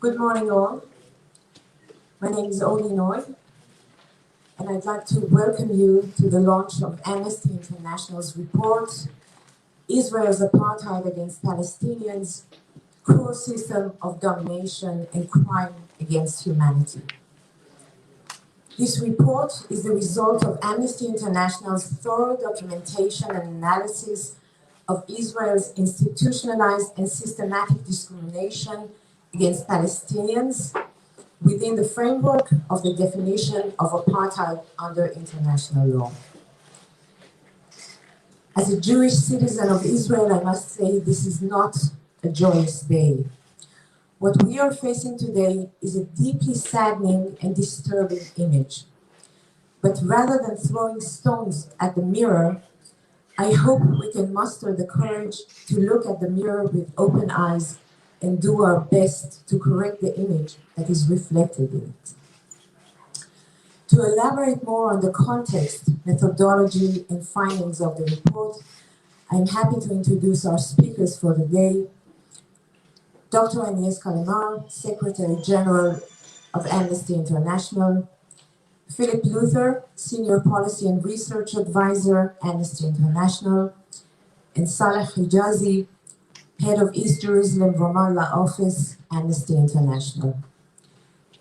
Good morning, all. My name is Oli Noy, and I'd like to welcome you to the launch of Amnesty International's report, Israel's Apartheid Against Palestinians, Cruel System of Domination and Crime Against Humanity. This report is the result of Amnesty International's thorough documentation and analysis of Israel's institutionalized and systematic discrimination against Palestinians within the framework of the definition of apartheid under international law. As a Jewish citizen of Israel, I must say this is not a joyous day. What we are facing today is a deeply saddening and disturbing image. But rather than throwing stones at the mirror, I hope we can muster the courage to look at the mirror with open eyes and do our best to correct the image that is reflected in it. To elaborate more on the context, methodology, and findings of the report, I'm happy to introduce our speakers for the day. Dr. Agnes Callamard, Secretary General of Amnesty International, Philip Luther, Senior Policy and Research Advisor, Amnesty International, and Saleh Hijazi, Head of East Jerusalem Ramallah Office, Amnesty International.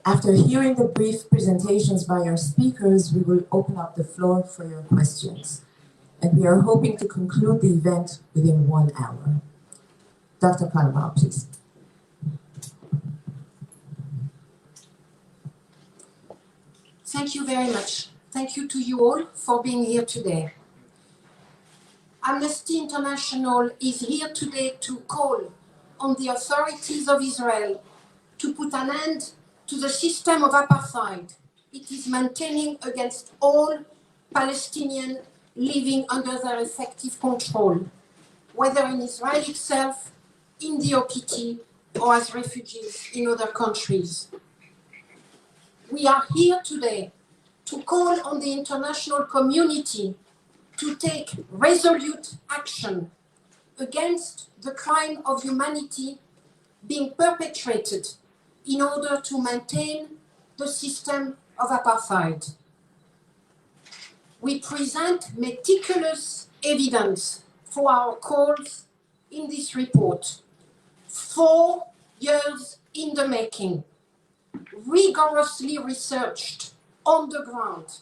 After hearing the brief presentations by our speakers, we will open up the floor for your questions. And we are hoping to conclude the event within 1 hour. Dr. Callamard, please. Thank you very much. Thank you to you all for being here today. Amnesty International is here today to call on the authorities of Israel to put an end to the system of apartheid it is maintaining against all Palestinians living under their effective control, whether in Israel itself, in the OPT, or as refugees in other countries. We are here today to call on the international community to take resolute action against the crime of humanity being perpetrated in order to maintain the system of apartheid. We present meticulous evidence for our calls in this report. 4 years in the making, rigorously researched on the ground,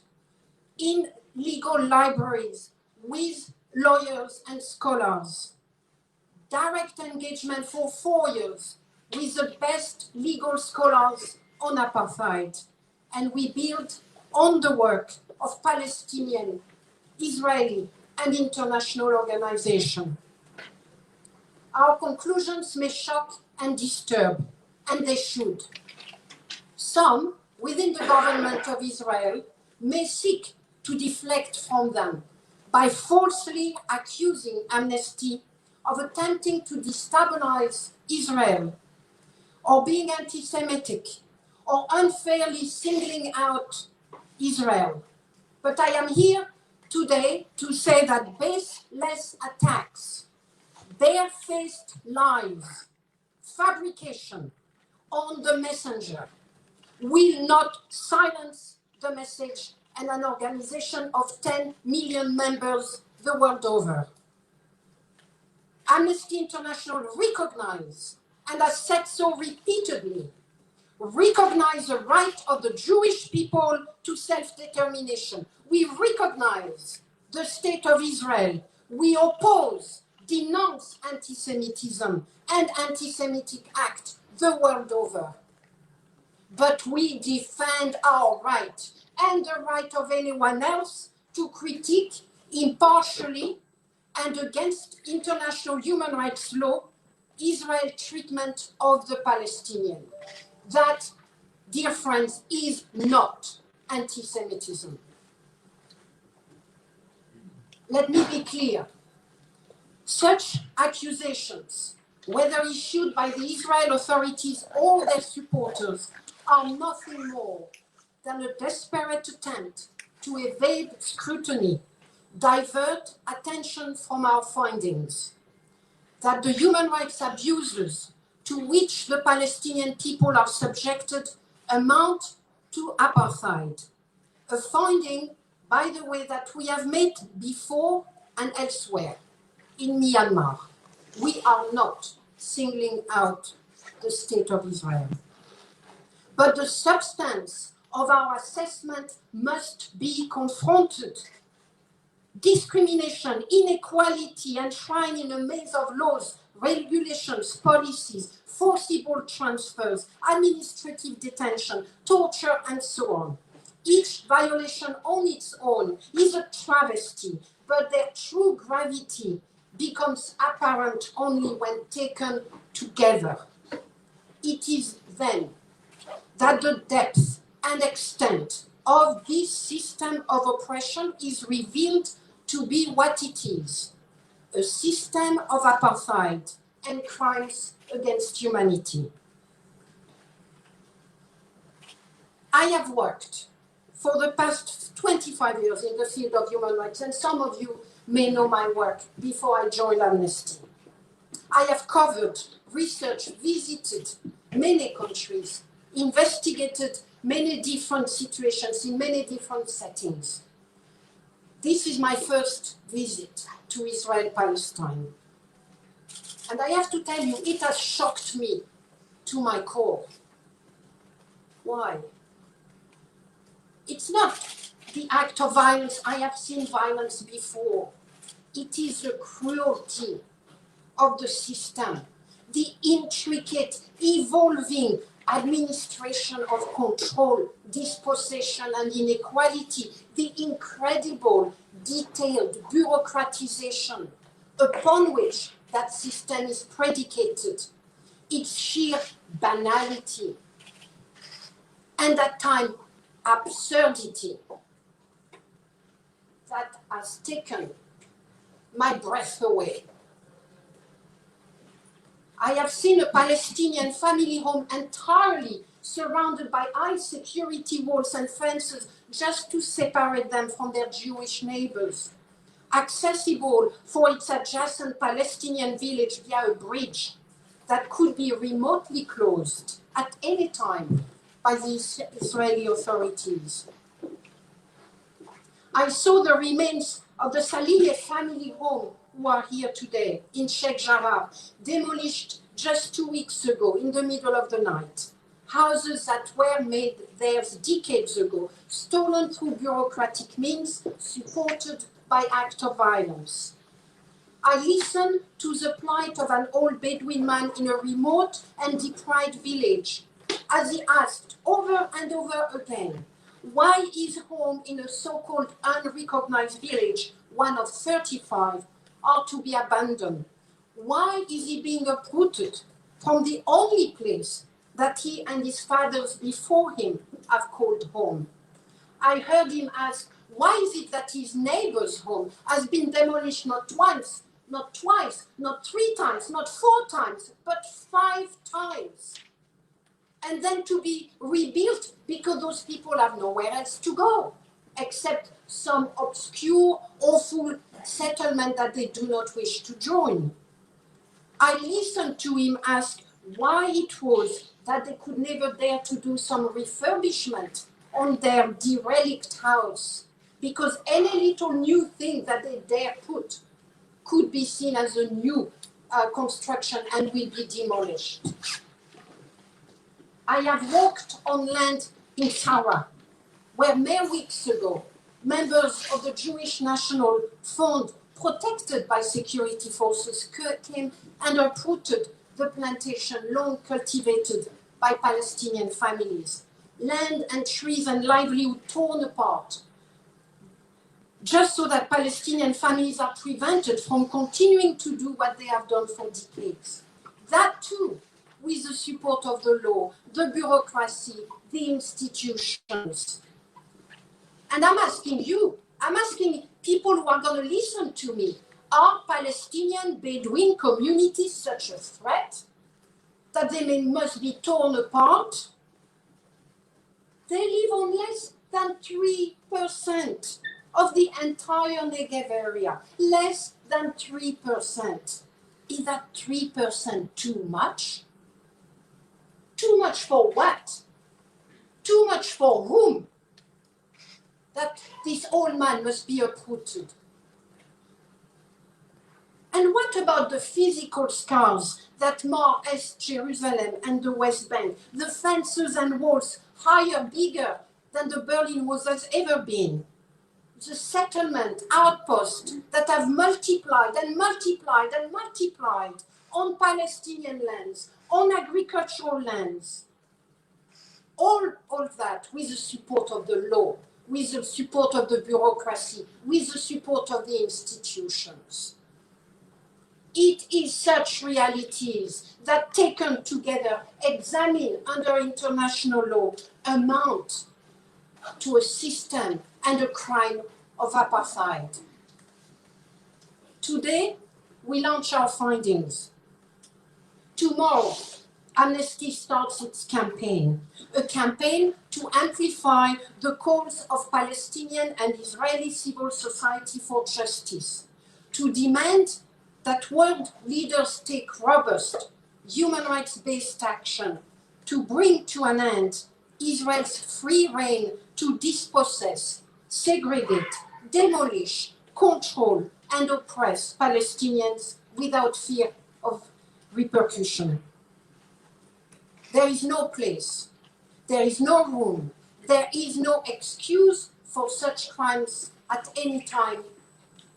in legal libraries, with lawyers and scholars. Direct engagement for 4 years with the best legal scholars on apartheid. And we build on the work of Palestinian, Israeli, and international organizations. Our conclusions may shock and disturb, and they should. Some within the government of Israel may seek to deflect from them by falsely accusing Amnesty of attempting to destabilize Israel, or being anti-Semitic, or unfairly singling out Israel. But I am here today to say that baseless attacks, barefaced lies, fabrication on the messenger will not silence the message and an organization of 10 million members the world over. Amnesty International recognizes, and has said so repeatedly, recognize the right of the Jewish people to self-determination. We recognize the state of Israel. We oppose, denounce anti-Semitism and anti-Semitic acts the world over. But we defend our right and the right of anyone else to critique impartially and against international human rights law Israel's treatment of the Palestinians. That, dear friends, is not anti-Semitism. Let me be clear. Such accusations, whether issued by the Israel authorities or their supporters, are nothing more than a desperate attempt to evade scrutiny, divert attention from our findings, that the human rights abuses to which the Palestinian people are subjected amount to apartheid. A finding, by the way, that we have made before and elsewhere in Myanmar. We are not singling out the state of Israel. But the substance of our assessment must be confronted. Discrimination, inequality enshrined in a maze of laws, regulations, policies, forcible transfers, administrative detention, torture, and so on. Each violation on its own is a travesty, but their true gravity becomes apparent only when taken together. It is then that the depth and extent of this system of oppression is revealed to be what it is, a system of apartheid and crimes against humanity. I have worked for the past 25 years in the field of human rights, and some of you may know my work before I joined Amnesty. I have covered, researched, visited many countries, investigated many different situations in many different settings. This is my first visit to Israel, Palestine. And I have to tell you, it has shocked me to my core. Why? It's not the act of violence. I have seen violence before. It is the cruelty of the system, the intricate, evolving administration of control, dispossession, and inequality, the incredible, detailed bureaucratization upon which that system is predicated, its sheer banality, and at times absurdity that has taken my breath away. I have seen a Palestinian family home entirely surrounded by high security walls and fences just to separate them from their Jewish neighbors, accessible for its adjacent Palestinian village via a bridge that could be remotely closed at any time by the Israeli authorities. I saw the remains of the Salih family home, who are here today, in Sheikh Jarrah, demolished just 2 weeks ago in the middle of the night. Houses that were made theirs decades ago, stolen through bureaucratic means, supported by acts of violence. I listened to the plight of an old Bedouin man in a remote and deprived village as he asked over and over again, why his home in a so-called unrecognized village, one of 35, are to be abandoned? Why is he being uprooted from the only place that he and his fathers before him have called home? I heard him ask, why is it that his neighbor's home has been demolished not once, not twice, not 3 times, not 4 times, but 5 times? And then to be rebuilt because those people have nowhere else to go, except some obscure, awful settlement that they do not wish to join. I listened to him ask why it was that they could never dare to do some refurbishment on their derelict house, because any little new thing that they dare put could be seen as a new construction and will be demolished. I have walked on land in Sarah, where mere weeks ago, members of the Jewish National Fund, protected by security forces, came and uprooted the plantation long cultivated by Palestinian families. Land and trees and livelihood torn apart, just so that Palestinian families are prevented from continuing to do what they have done for decades. That too, with the support of the law, the bureaucracy, the institutions. And I'm asking you, I'm asking people who are going to listen to me, are Palestinian Bedouin communities such a threat that they must be torn apart? They live on less than 3% of the entire Negev area, less than 3%. Is that 3% too much? Too much for what? Too much for whom? That this old man must be uprooted. And what about the physical scars that mar East Jerusalem and the West Bank? The fences and walls higher, bigger than the Berlin Wall has ever been. The settlement outposts that have multiplied and multiplied and multiplied on Palestinian lands, on agricultural lands. All that with the support of the law, with the support of the bureaucracy, with the support of the institutions. It is such realities that, taken together, examined under international law, amount to a system and a crime of apartheid. Today, we launch our findings. Tomorrow, Amnesty starts its campaign, a campaign to amplify the calls of Palestinian and Israeli civil society for justice, to demand that world leaders take robust, human rights-based action to bring to an end Israel's free reign to dispossess, segregate, demolish, control, and oppress Palestinians without fear of repercussion. There is no place, there is no room, there is no excuse for such crimes at any time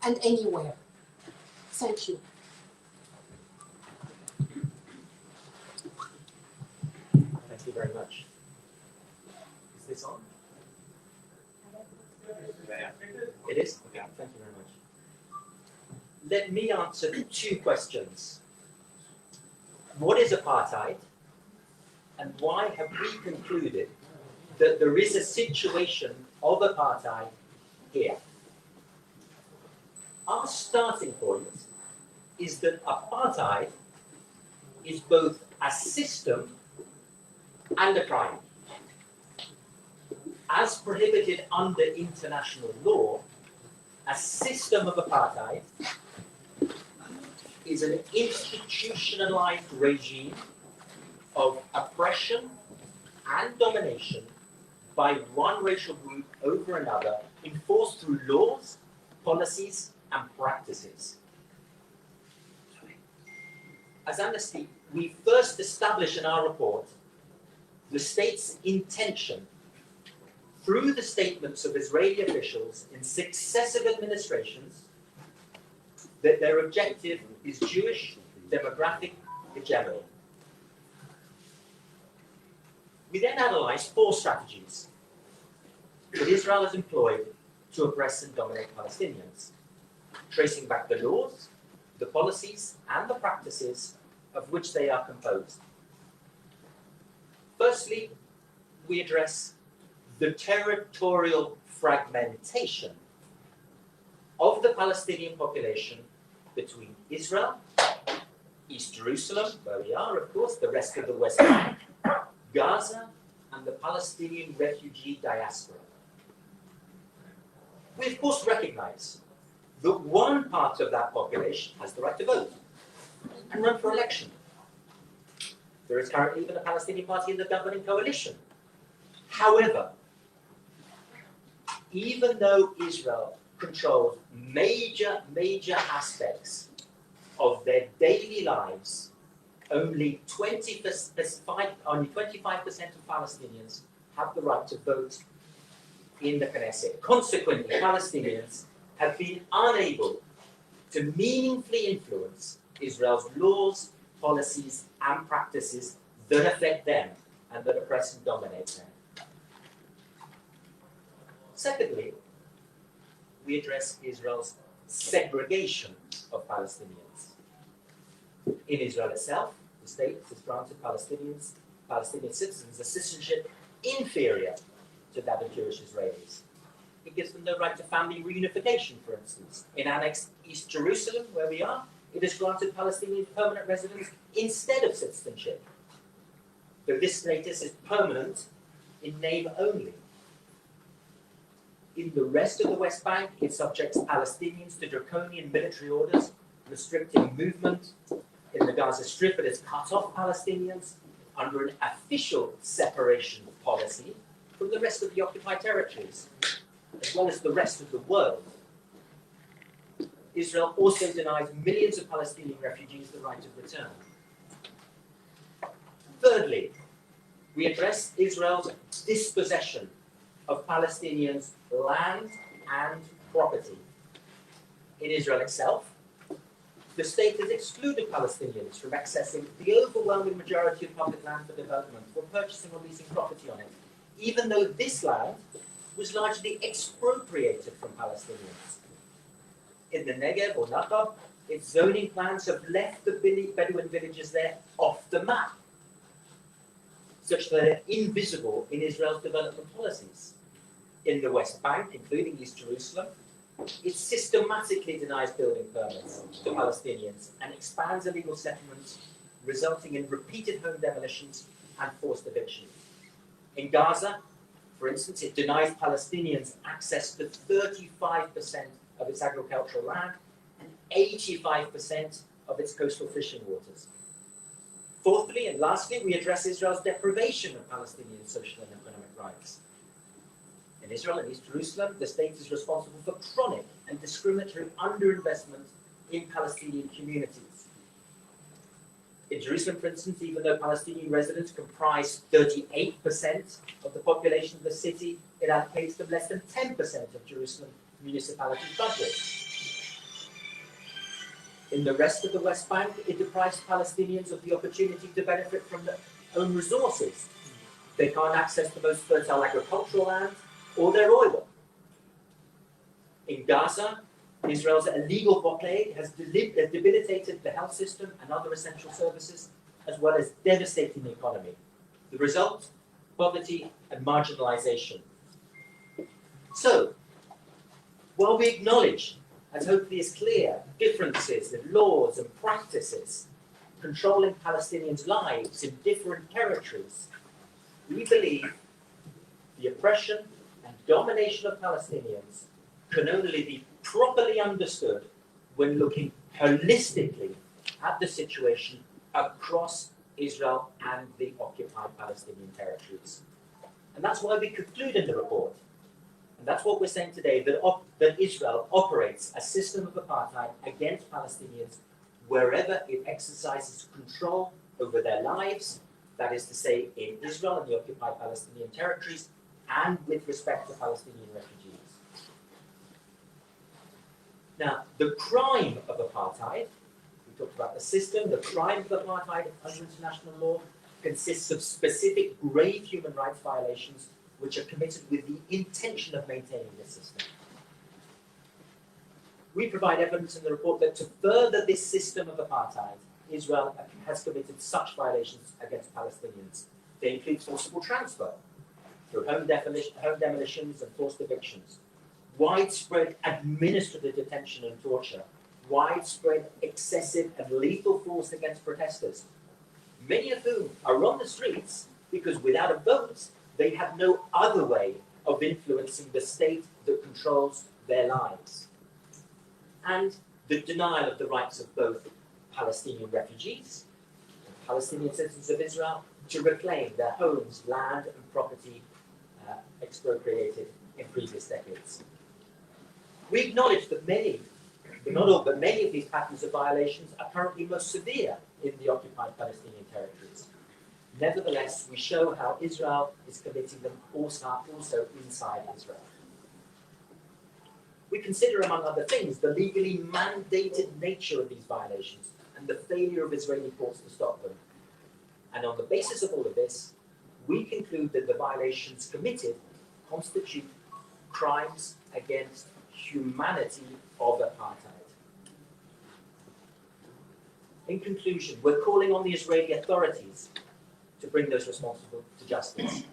and anywhere. Thank you. Thank you very much. Is this on? It is? Okay, thank you very much. Let me answer 2 questions. What is apartheid? And why have we concluded that there is a situation of apartheid here? Our starting point is that apartheid is both a system and a crime. As prohibited under international law, a system of apartheid is an institutionalized regime of oppression and domination by one racial group over another, enforced through laws, policies, and practices. As Amnesty, we first established in our report the state's intention through the statements of Israeli officials in successive administrations that their objective is Jewish demographic hegemony. We then analyzed 4 strategies that Israel has employed to oppress and dominate Palestinians, tracing back the laws, the policies, and the practices of which they are composed. Firstly, we address the territorial fragmentation of the Palestinian population between Israel, East Jerusalem, where we are, of course, the rest of the West Bank, Gaza, and the Palestinian refugee diaspora. We, of course, recognize that one part of that population has the right to vote and run for election. There is currently even a Palestinian party in the governing coalition. However, even though Israel controls major aspects of their daily lives, only 25% of Palestinians have the right to vote in the Knesset. Consequently, Palestinians have been unable to meaningfully influence Israel's laws, policies, and practices that affect them and that oppress and dominate them. Secondly, we address Israel's segregation of Palestinians. In Israel itself, the state has granted Palestinian citizens a citizenship inferior to that of Jewish Israelis. It gives them the right to family reunification, for instance. In annexed East Jerusalem, where we are, it has granted Palestinians permanent residence instead of citizenship. Though this status is permanent in name only. In the rest of the West Bank, it subjects Palestinians to draconian military orders restricting movement. In the Gaza Strip, it has cut off Palestinians under an official separation policy from the rest of the occupied territories, as well as the rest of the world. Israel also denies millions of Palestinian refugees the right of return. Thirdly, we address Israel's dispossession of Palestinians' land and property. In Israel itself, the state has excluded Palestinians from accessing the overwhelming majority of public land for development, for purchasing or leasing property on it, even though this land was largely expropriated from Palestinians. In the Negev or Nakab, its zoning plans have left the Bedouin villages there off the map, such that they're invisible in Israel's development policies. In the West Bank, including East Jerusalem, it systematically denies building permits to Palestinians and expands illegal settlements, resulting in repeated home demolitions and forced eviction. In Gaza, for instance, it denies Palestinians access to 35% of its agricultural land and 85% of its coastal fishing waters. Fourthly and lastly, we address Israel's deprivation of Palestinian social and economic rights. In Israel and East Jerusalem, the state is responsible for chronic and discriminatory underinvestment in Palestinian communities. In Jerusalem, for instance, even though Palestinian residents comprise 38% of the population of the city, it allocates them less than 10% of Jerusalem municipality's budget. In the rest of the West Bank, it deprives Palestinians of the opportunity to benefit from their own resources. They can't access the most fertile agricultural land or their oil. In Gaza, Israel's illegal blockade has debilitated the health system and other essential services, as well as devastating the economy. The result? Poverty and marginalization. So, while we acknowledge, as hopefully is clear, differences in laws and practices controlling Palestinians' lives in different territories, we believe the oppression and domination of Palestinians can only be properly understood when looking holistically at the situation across Israel and the occupied Palestinian territories. And that's why we conclude in the report, and that's what we're saying today, that Israel operates a system of apartheid against Palestinians wherever it exercises control over their lives, that is to say, in Israel and the occupied Palestinian territories, and with respect to Palestinian refugees. Now, the crime of apartheid, we talked about the system, the crime of apartheid under international law consists of specific grave human rights violations which are committed with the intention of maintaining this system. We provide evidence in the report that to further this system of apartheid, Israel has committed such violations against Palestinians. They include forcible transfer through home demolitions and forced evictions, widespread administrative detention and torture, widespread excessive and lethal force against protesters, many of whom are on the streets because without a vote, they have no other way of influencing the state that controls their lives. And the denial of the rights of both Palestinian refugees and Palestinian citizens of Israel to reclaim their homes, land, and property expropriated in previous decades. We acknowledge that many, but not all, but many of these patterns of violations are currently most severe in the occupied Palestinian territories. Nevertheless, we show how Israel is committing them also inside Israel. We consider, among other things, the legally mandated nature of these violations and the failure of Israeli courts to stop them. And on the basis of all of this, we conclude that the violations committed constitute crimes against humanity of apartheid. In conclusion, we're calling on the Israeli authorities to bring those responsible to justice.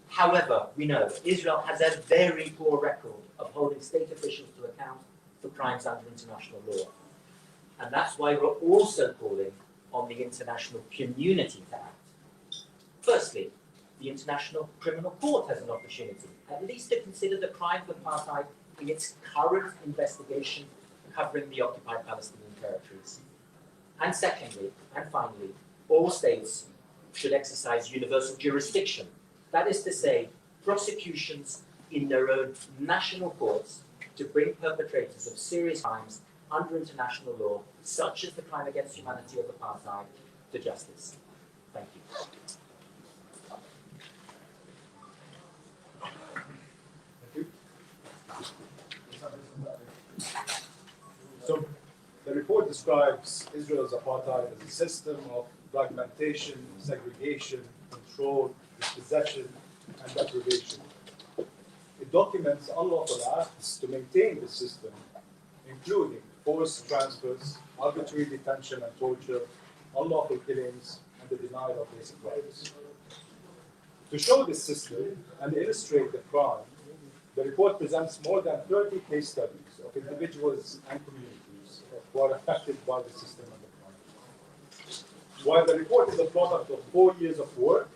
However, we know Israel has a very poor record of holding state officials to account for crimes under international law. And that's why we're also calling on the international community to act. Firstly, the International Criminal Court has an opportunity, at least to consider the crime of apartheid in its current investigation covering the occupied Palestinian territories. And secondly, and finally, all states should exercise universal jurisdiction. That is to say, prosecutions in their own national courts to bring perpetrators of serious crimes under international law, such as the crime against humanity of apartheid, to justice. Thank you. So the report describes Israel's apartheid as a system of fragmentation, segregation, control, dispossession, and deprivation. It documents unlawful acts to maintain the system, including forced transfers, arbitrary detention and torture, unlawful killings, and the denial of basic rights. To show this system and illustrate the crime, the report presents more than 30 case studies of individuals and communities who are affected by the system and the crime. While the report is a product of 4 years of work,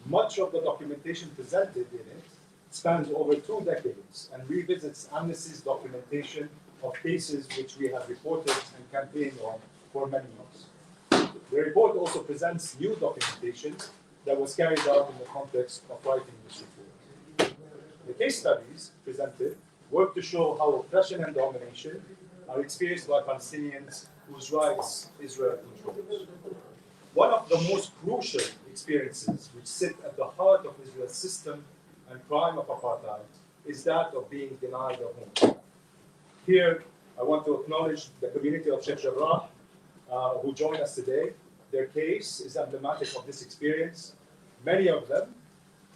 much of the documentation presented in it spans over 2 decades and revisits Amnesty's documentation of cases which we have reported and campaigned on for many years. The report also presents new documentation that was carried out in the context of writing this report. The case studies presented work to show how oppression and domination are experienced by Palestinians whose rights Israel controls. One of the most crucial experiences which sit at the heart of Israel's system and crime of apartheid is that of being denied a home. Here, I want to acknowledge the community of Jenderal who joined us today. Their case is emblematic of this experience. Many of them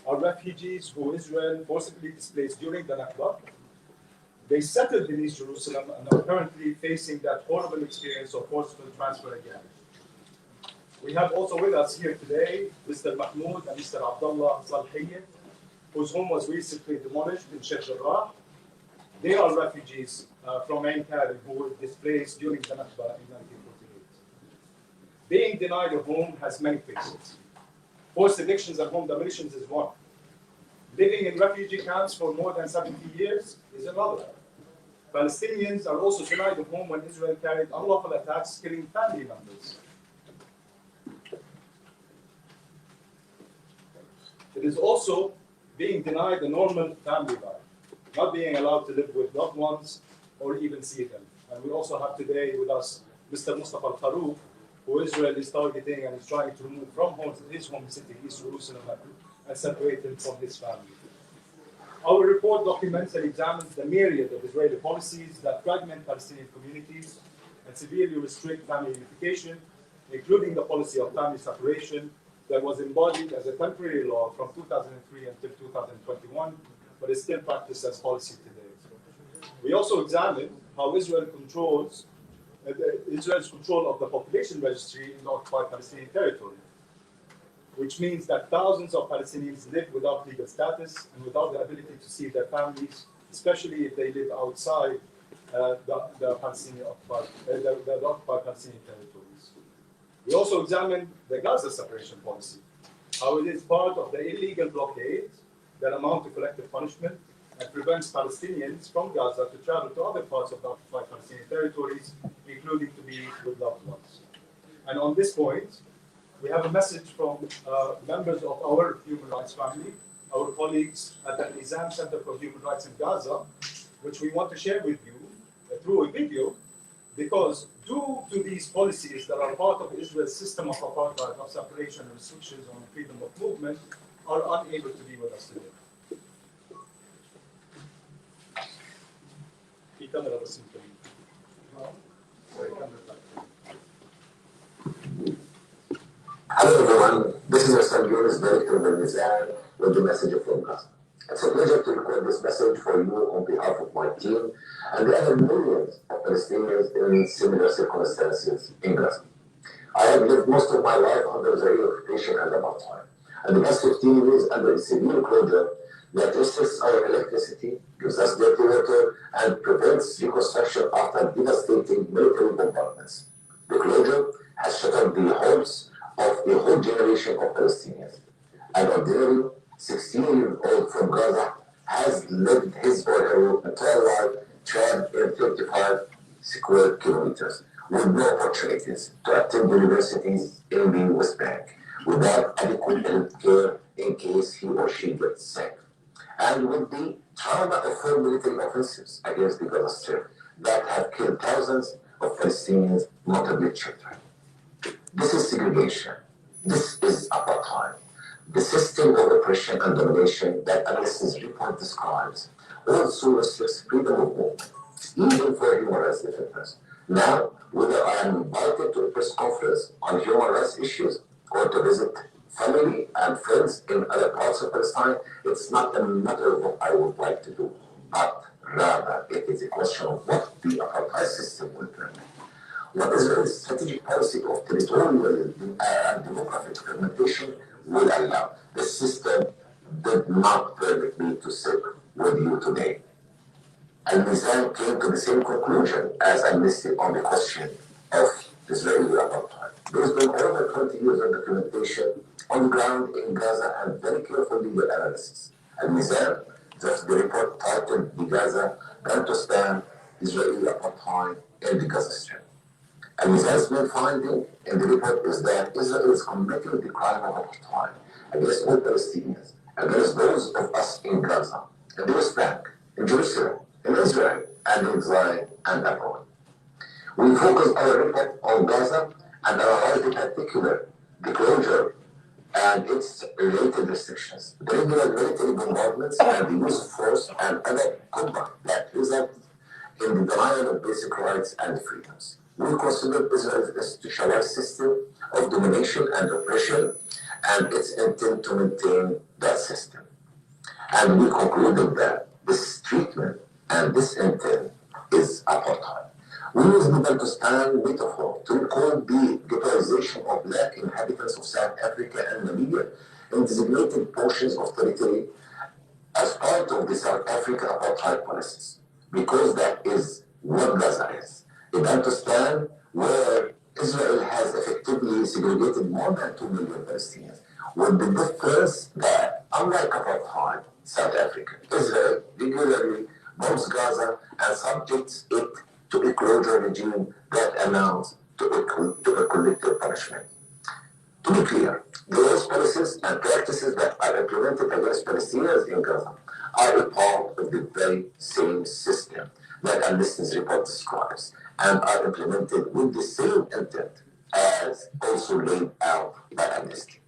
are refugees who Israel forcibly displaced during the Nakba. They settled in East Jerusalem and are currently facing that horrible experience of forceful transfer again. We have also with us here today Mr. Mahmoud and Mr. Abdullah Salhiyyeh, whose home was recently demolished in Sheikh Jarrah. They are refugees from Ain Karim who were displaced during the Nakba in 1948. Being denied a home has many faces. Forced evictions and home demolitions is one. Living in refugee camps for more than 70 years is another. Palestinians are also denied a home when Israel carried unlawful attacks, killing family members. It is also being denied a normal family life, not being allowed to live with loved ones or even see them. And we also have today with us Mr. Mustafa al-Farouk, who Israel is targeting and is trying to remove from his home city, East Jerusalem, and separate him from his family. Our report documents and examines the myriad of Israeli policies that fragment Palestinian communities and severely restrict family unification, including the policy of family separation that was embodied as a temporary law from 2003 until 2021, but is still practiced as policy today. We also examine how Israel's control of the population registry in the occupied Palestinian territory, which means that thousands of Palestinians live without legal status and without the ability to see their families, especially if they live outside the occupied Palestinian territories. We also examine the Gaza separation policy, how it is part of the illegal blockade that amount to collective punishment and prevents Palestinians from Gaza to travel to other parts of the occupied Palestinian territories, including to be with loved ones. And on this point, we have a message from members of our human rights family, our colleagues at the Nizam Center for Human Rights in Gaza, which we want to share with you through a video, because due to these policies that are part of Israel's system of apartheid, of separation and restrictions on freedom of movement, are unable to be with us today. Hello everyone, this is Mr. Yunus, Director of the Nizam, with the message from Gaza. It's a pleasure to record this message for you on behalf of my team and the other millions of Palestinians in similar circumstances in Gaza. I have lived most of my life under Israeli occupation and apartheid, and the past 15 years under a severe closure that restricts our electricity, gives us dirty water, and prevents reconstruction after devastating military bombardments. The closure has shattered the hopes of a whole generation of Palestinians. An ordinary 16-year-old from Gaza has lived his or her entire life trapped in 35 square kilometers with no opportunities to attend universities in the West Bank, without adequate health care in case he or she gets sick, and with the trauma of 4 military offensives against the Gaza Strip that have killed thousands of Palestinians, notably children. This is segregation. This is apartheid. The system of oppression and domination that Amnesty's report describes also restricts freedom of movement, even for human rights defenders. Now, whether I am invited to a press conference on human rights issues or to visit family and friends in other parts of Palestine, it's not a matter of what I would like to do, but rather it is a question of what the apartheid system will permit. What Israel's strategic policy of territorial and demographic fragmentation will allow. The system did not permit me to sit with you today. And Mizan came to the same conclusion as Amnesty on the question of Israeli apartheid. There's been over 20 years of documentation on the ground in Gaza and very careful legal analysis. And Mizan drafted the report titled "The Gaza Bantustan Israeli Apartheid in the Gaza Strip." And Mizan's main finding in the report is that Israel is committing the crime of apartheid against all Palestinians, against those of us in Gaza, in the West Bank, in Jerusalem, in Israel, and in Zion and abroad. We focus our report on Gaza and analyze in particular the closure and its related restrictions, the regular military bombardments and the use of force and other conduct that result in the denial of basic rights and freedoms. We consider Israel's institutionalized system of domination and oppression and its intent to maintain that system. And we concluded that this treatment and this intent is apartheid. We use the Bantustan metaphor to recall the ghettoization of black inhabitants of South Africa and Namibia in designated portions of territory as part of the South Africa apartheid policies, because that is what Gaza is. A Bantustan where Israel has effectively segregated more than 2 million Palestinians, with the difference that, unlike apartheid, South Africa, Israel regularly bombs Gaza and subjects it to a closure regime that amounts to a collective punishment. To be clear, the laws, policies, and practices that are implemented against Palestinians in Gaza are a part of the very same system that Amnesty's report describes and are implemented with the same intent as also laid out by Amnesty.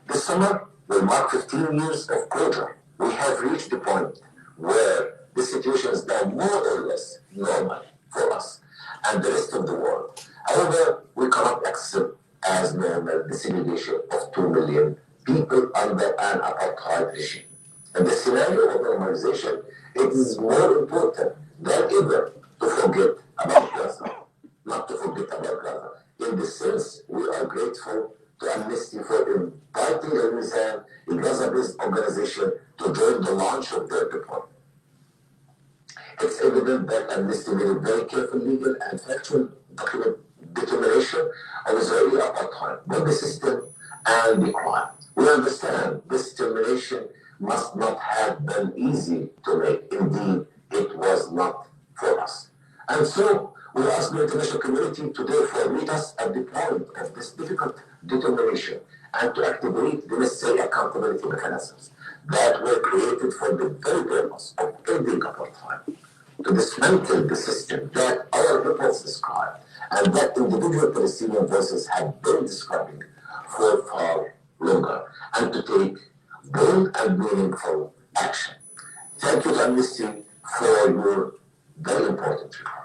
This summer will mark 15 years of closure. We have reached the point where the situation is now more or less normal for us and the rest of the world. However, we cannot accept as normal the segregation of 2 million people under an apartheid regime. In the scenario of normalization, it is more important than ever to forget about Gaza, not to forget about Gaza. In this sense, we are grateful to Amnesty for inviting Al-Mizan, a Gaza-based organization, to join the launch of their report. It's evident that Amnesty made a very careful legal and factual determination of Israeli apartheid, both the system and the crime. We understand this determination must not have been easy to make. Indeed, it was not for us. And so, we ask the international community to therefore meet us at the point of this difficult determination and to activate the necessary accountability mechanisms that were created for the very purpose of ending apartheid, to dismantle the system that our reports describe and that individual Palestinian voices have been describing for far longer, and to take bold and meaningful action. Thank you to Amnesty for your very important report.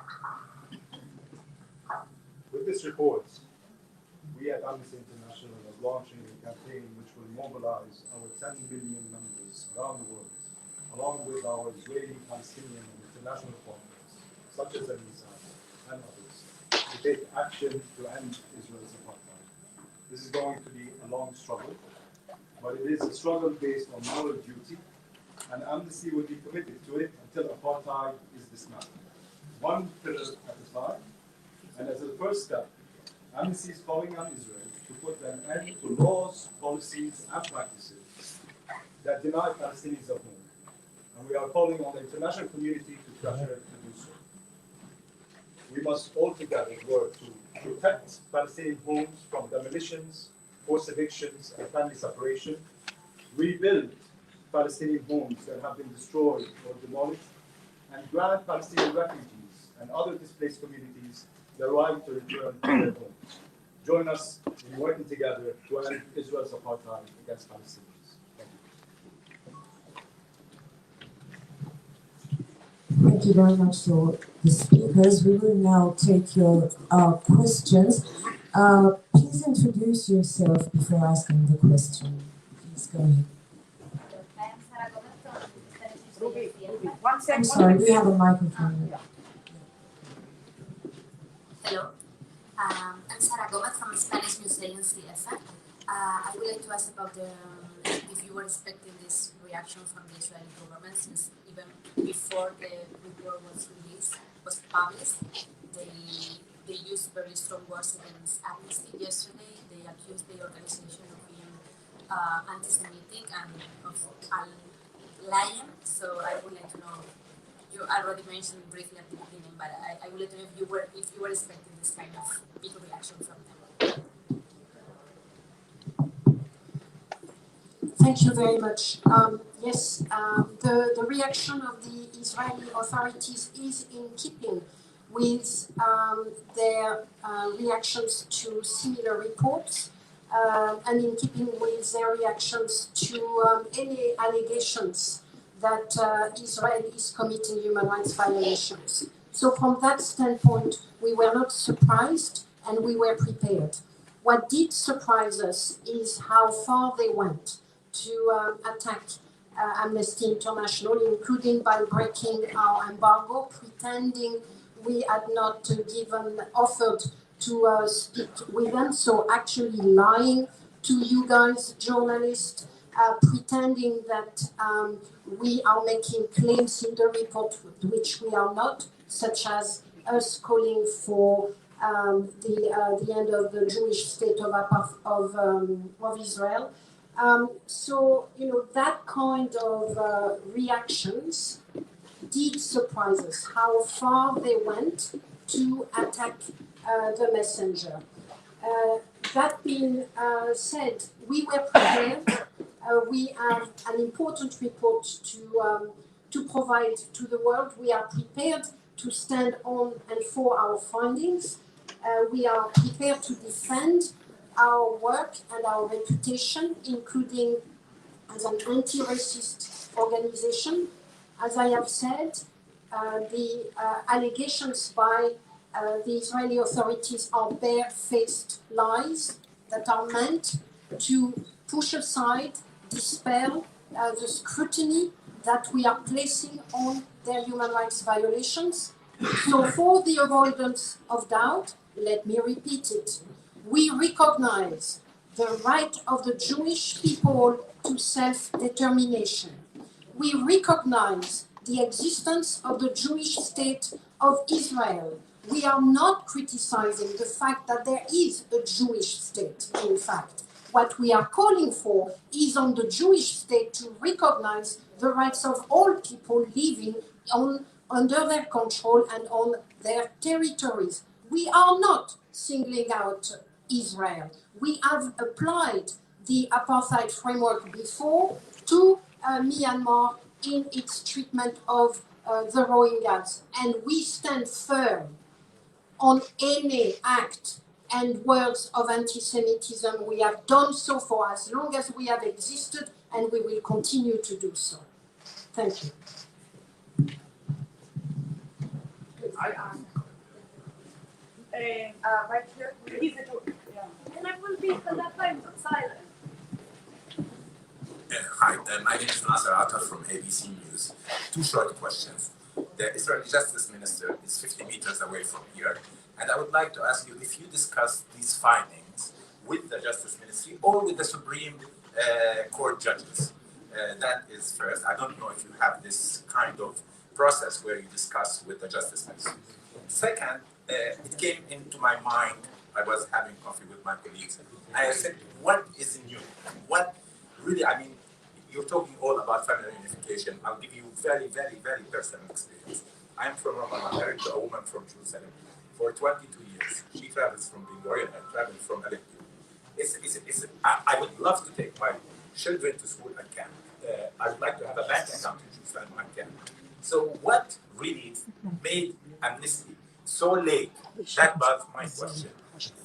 With this report, we at Amnesty International are launching a campaign which will mobilize our 10 million members around the world, along with our Israeli, Palestinian, and international partners, such as Al-Mizan and others, to take action to end Israel's apartheid. This is going to be a long struggle, but it is a struggle based on moral duty, and Amnesty will be committed to it until apartheid is dismantled, one pillar at a time. And as a first step, Amnesty is calling on Israel to put an end to laws, policies, and practices that deny Palestinians a home. And we are calling on the international community to pressure it to do so. We must all together work to protect Palestinian homes from demolitions, forced evictions and family separation, rebuild Palestinian homes that have been destroyed or demolished, and grant Palestinian refugees and other displaced communities the right to return to their homes. Join us in working together to end Israel's apartheid against Palestinians. Thank you very much to the speakers. We will now take your questions. Please introduce yourself before asking the question. Please go ahead. I'm sorry, we have a microphone. Hello, I'm Sarah Gomez from Spanish News Agency EFA. I would like to ask about if you were expecting this reaction from the Israeli government, since even before the report was published, they used very strong words against Amnesty yesterday. They accused the organization of being anti-Semitic and of lying. So I would like to know. You already mentioned briefly at the beginning, but I would like to know if you were expecting this kind of big reaction from them. Thank you very much. Yes, the reaction of the Israeli authorities is in keeping with their reactions to similar reports and in keeping with their reactions to any allegations that Israel is committing human rights violations. So from that standpoint, we were not surprised and we were prepared. What did surprise us is how far they went to attack Amnesty International, including by breaking our embargo, pretending we had not offered to speak with them, so actually lying to you guys, journalists, pretending that we are making claims in the report which we are not, such as us calling for the end of the Jewish state of Israel. So, that kind of reactions did surprise us, how far they went to attack the messenger. That being said, we were prepared. We have an important report to provide to the world. We are prepared to stand on and for our findings. We are prepared to defend our work and our reputation, including as an anti-racist organization. As I have said, the allegations by the Israeli authorities are bare-faced lies that are meant to push aside, dispel the scrutiny that we are placing on their human rights violations. So for the avoidance of doubt, let me repeat it. We recognize the right of the Jewish people to self-determination. We recognize the existence of the Jewish state of Israel. We are not criticizing the fact that there is a Jewish state, in fact. What we are calling for is on the Jewish state to recognize the rights of all people living under their control and on their territories. We are not singling out Israel. We have applied the apartheid framework before to Myanmar in its treatment of the Rohingyas. And we stand firm on any act and words of anti-Semitism. We have done so for as long as we have existed, and we will continue to do so. Thank you. Right here. And I will be for that time silent. Hi, my name is Nasser Atta from ABC News. Two short questions. The Israeli Justice Minister is 50 meters away from here, and I would like to ask you if you discussed these findings with the Justice Ministry or with the Supreme Court judges. That is first. I don't know if you have this kind of process where you discuss with the Justice Ministry. Second, it came into my mind, I was having coffee with my colleagues, and I said, what is new? What really, you're talking all about family unification. I'll give you very, very, very personal experience. I'm from Ramallah, married to a woman from Jerusalem for 22 years. She travels from Ben Gurion, I travel from Aleppo. I would love to take my children to school. I can't. I would like to have a bank account in Jerusalem. I can't. So what really made Amnesty so late? That was my question.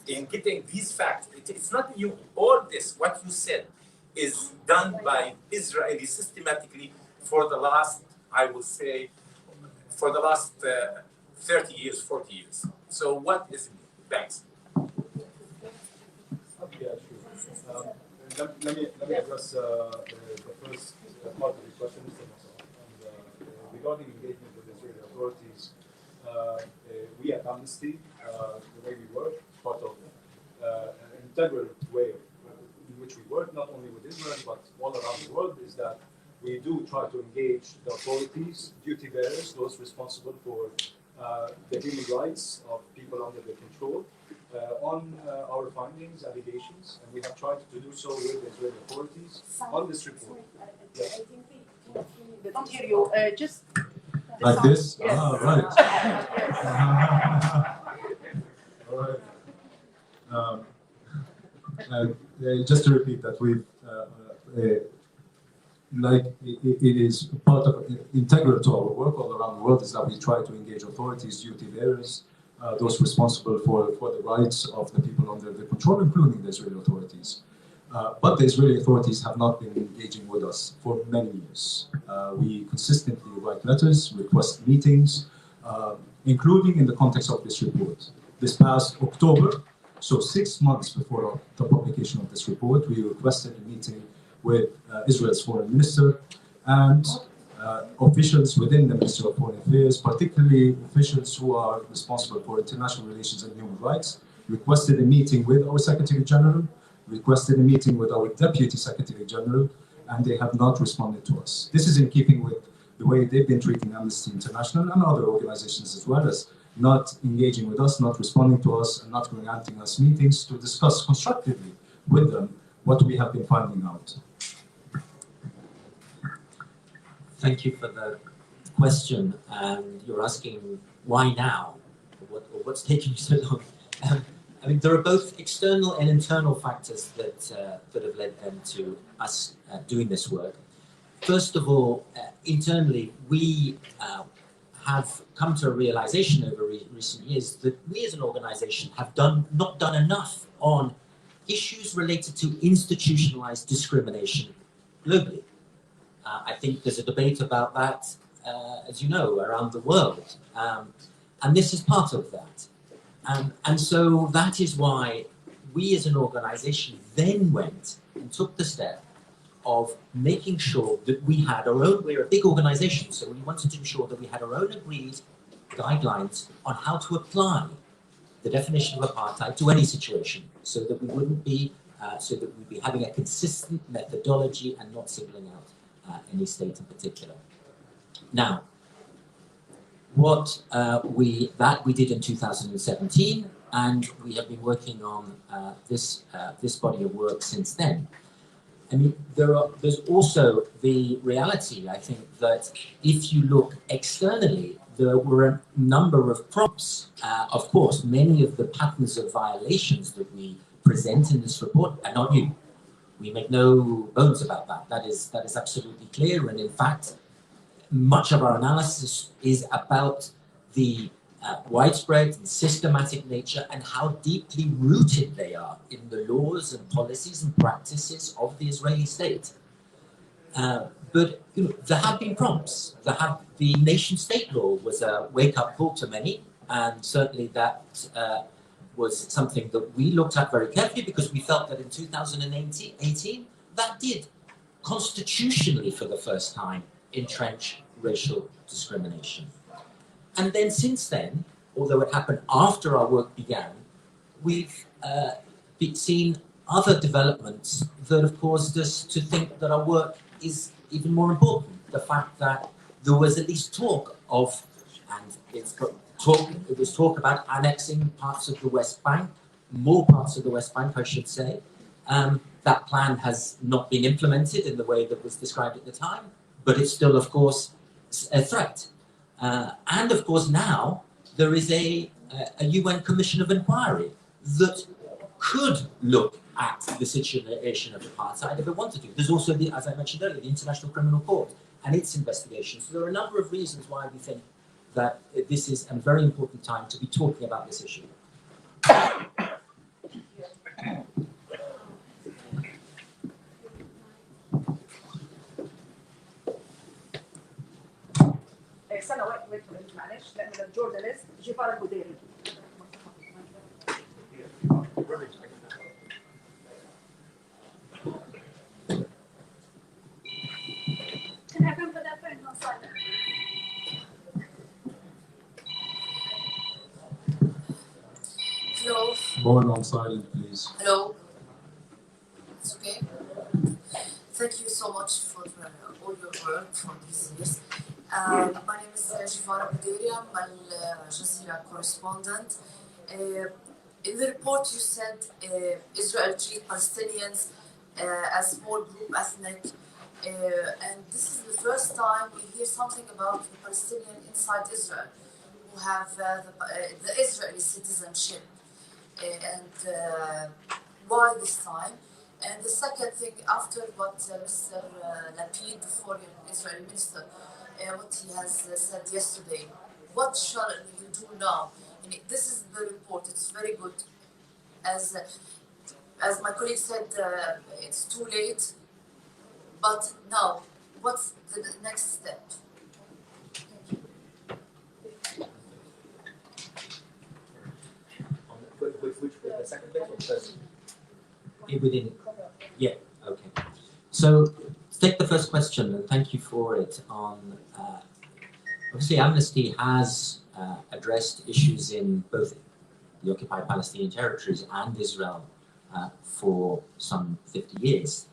In getting these facts, it's not you. All this, what you said, is done by Israelis systematically for the last, I would say, for the last 30 years, 40 years. So what is it? Thanks. Yeah, sure. Let me address the first part of the question, regarding engagement with Israeli authorities. We at Amnesty, the way we work, part of an integral way in which we work, not only with Israel but all around the world, is that we do try to engage the authorities, duty bearers, those responsible for the human rights of people under their control, on our findings, allegations, and we have tried to do so with the Israeli authorities on this report. Yes. They don't hear you. Just like this? Yes. Ah, right. All right. Just to repeat that, we've it is part of integral to our work all around the world is that we try to engage authorities, duty bearers, those responsible for the rights of the people under their control, including the Israeli authorities. But the Israeli authorities have not been engaging with us for many years. We consistently write letters, request meetings, including in the context of this report. This past October, so 6 months before the publication of this report, we requested a meeting with Israel's foreign minister and officials within the Ministry of Foreign Affairs, particularly officials who are responsible for international relations and human rights, requested a meeting with our Secretary General, requested a meeting with our Deputy Secretary General, and they have not responded to us. This is in keeping with the way they've been treating Amnesty International and other organizations as well, as not engaging with us, not responding to us, and not granting us meetings to discuss constructively with them what we have been finding out. Thank you for the question. You're asking why now? What's taking you so long? I mean, there are both external and internal factors that have led them to us doing this work. First of all, internally, we have come to a realization over recent years that we as an organization have not done enough on issues related to institutionalized discrimination globally. I think there's a debate about that, as you know, around the world. And this is part of that. And so that is why we as an organization then went and took the step of making sure that we had our own, we're a big organization, so we wanted to ensure that we had our own agreed guidelines on how to apply the definition of apartheid to any situation, so that we wouldn't be, so that we'd be having a consistent methodology and not singling out any state in particular. Now, what we did in 2017, and we have been working on this body of work since then. I mean, there's also the reality, I think, that if you look externally, there were a number of prompts. Of course, many of the patterns of violations that we present in this report are not new. We make no bones about that. That is absolutely clear. And in fact, much of our analysis is about the widespread and systematic nature and how deeply rooted they are in the laws and policies and practices of the Israeli state. But you know, there have been prompts. The nation-state law was a wake-up call to many, and certainly that was something that we looked at very carefully because we felt that in 2018 that did constitutionally for the first time entrench racial discrimination. And then since then, although it happened after our work began, we've seen other developments that have caused us to think that our work is even more important. The fact that there was at least talk of, and it was talk about annexing parts of the West Bank, more parts of the West Bank, I should say. That plan has not been implemented in the way that was described at the time, but it's still, of course, a threat. And of course, now there is a UN Commission of Inquiry that could look at the situation of apartheid if it wanted to. There's also, as I mentioned earlier, the International Criminal Court and its investigation. So there are a number of reasons why we think that this is a very important time to be talking about this issue. سنة وقت معلش لأن الجورناليست جيفار البديري. Can everyone put their phones on silent? Hello. More on silent, please. Hello. It's okay. Thank you so much for all your work for these years. My name is Jifara Bouderi. I'm Al Jazeera correspondent. In the report, you said Israel treats Palestinians as small group ethnic, and this is the first time we hear something about the Palestinian inside Israel who have the Israeli citizenship. And why this time? And the second thing, after what Mr. Lapid, the foreign Israeli minister, what he has said yesterday, what shall we do now? I mean, this is the report. It's very good. As my colleague said, it's too late. But now, what's the next step? Which the second bit or first? Within, yeah, okay. So, to take the first question, and thank you for it, on obviously Amnesty has addressed issues in both the occupied Palestinian territories and Israel for some 50 years.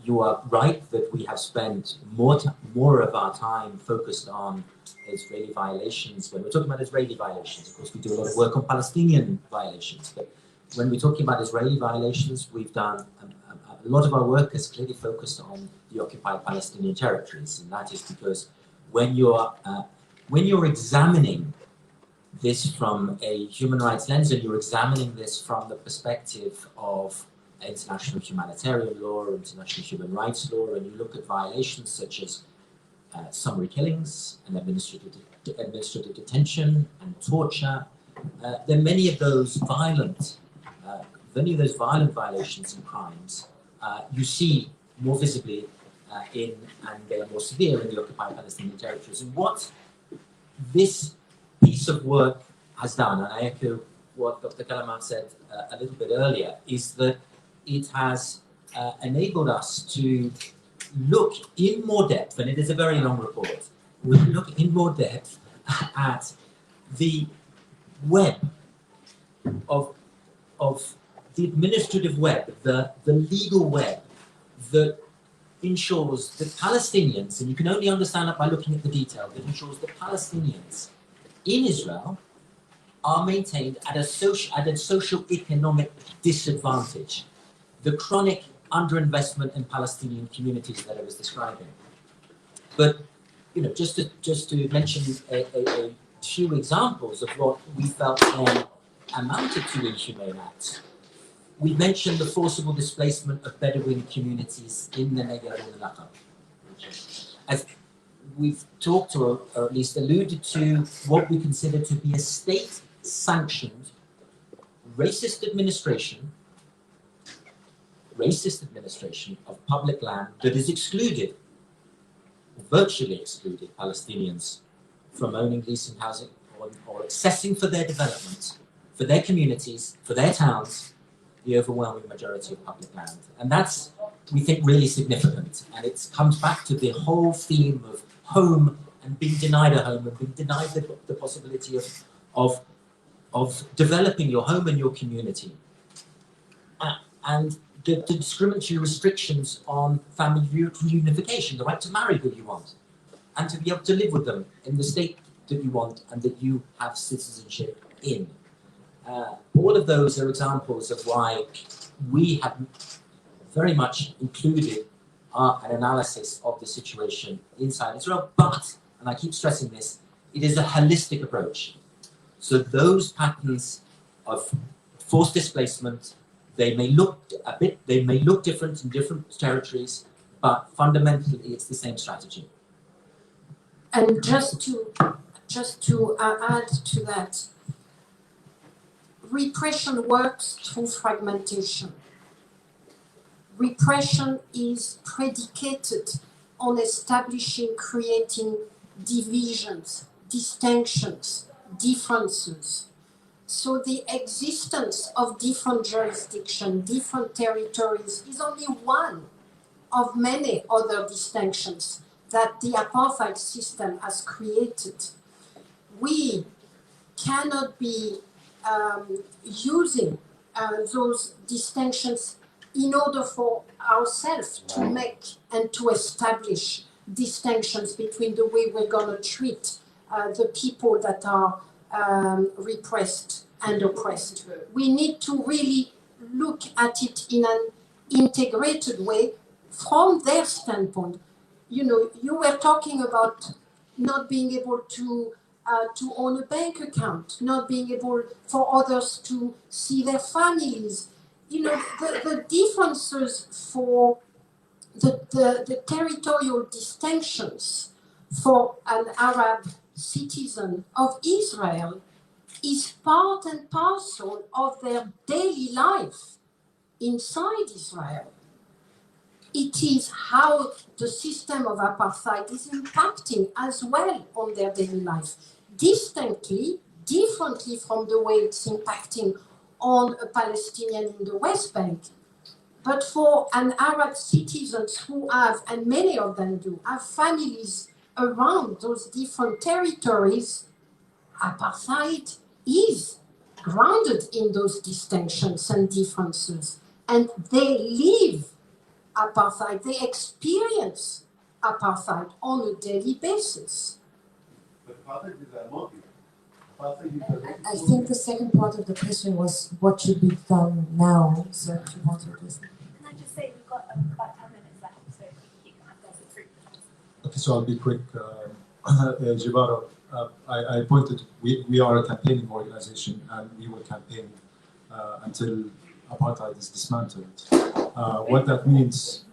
You are right that we have spent more of our time focused on Israeli violations. When we're talking about Israeli violations, of course, we do a lot of work on Palestinian violations, but when we're talking about Israeli violations, we've done a lot of our work is clearly focused on the occupied Palestinian territories, and that is because when you're examining this from a human rights lens, and you're examining this from the perspective of international humanitarian law, or international human rights law, and you look at violations such as summary killings and administrative detention and torture, then many of those violent violations and crimes you see more visibly and they are more severe in the occupied Palestinian territories. And what this piece of work has done, and I echo what Dr. Callamard said a little bit earlier, is that it has enabled us to look in more depth, and it is a very long report, we look in more depth at the web of the administrative web, the legal web that ensures that Palestinians, and you can only understand that by looking at the detail, that ensures that Palestinians in Israel are maintained at a socio-economic disadvantage. The chronic underinvestment in Palestinian communities that I was describing. But just to mention a few examples of what we felt amounted to inhumane acts. We mentioned the forcible displacement of Bedouin communities in the Negev and the Nakab. As we've talked or at least alluded to what we consider to be a state-sanctioned racist administration of public land that has excluded, virtually excluded, Palestinians from owning, leasing, housing, or accessing for their development, for their communities, for their towns, the overwhelming majority of public land. And that's, we think, really significant. And it comes back to the whole theme of home and being denied a home and being denied the possibility of developing your home and your community. And the discriminatory restrictions on family reunification, the right to marry who you want, and to be able to live with them in the state that you want and that you have citizenship in. All of those are examples of why we have very much included an analysis of the situation inside Israel, but, and I keep stressing this, it is a holistic approach. So those patterns of forced displacement, They may look different in different territories, but fundamentally it's the same strategy. And just to add to that, repression works through fragmentation. Repression is predicated on establishing, creating divisions, distinctions, differences. So the existence of different jurisdictions, different territories is only one of many other distinctions that the apartheid system has created. We cannot be using those distinctions in order for ourselves to make and to establish distinctions between the way we're going to treat the people that are repressed and oppressed. We need to really look at it in an integrated way from their standpoint. You know, you were talking about not being able to own a bank account, not being able for others to see their families. You know, the differences for the territorial distinctions for an Arab citizen of Israel is part and parcel of their daily life inside Israel. It is how the system of apartheid is impacting as well on their daily life, distinctly, differently from the way it's impacting on a Palestinian in the West Bank. But for an Arab citizens who have, and many of them do, have families around those different territories, apartheid is grounded in those distinctions and differences. And they live apartheid, they experience apartheid on a daily basis. But apartheid is a motive. I think the second part of the question was what should be done now. So if you want to listen. Can I just say we've got about 10 minutes left, so if you can have those through. Okay, so I'll be quick. Jibaro, I pointed, we are a campaigning organization and we will campaign until apartheid is dismantled. What that means,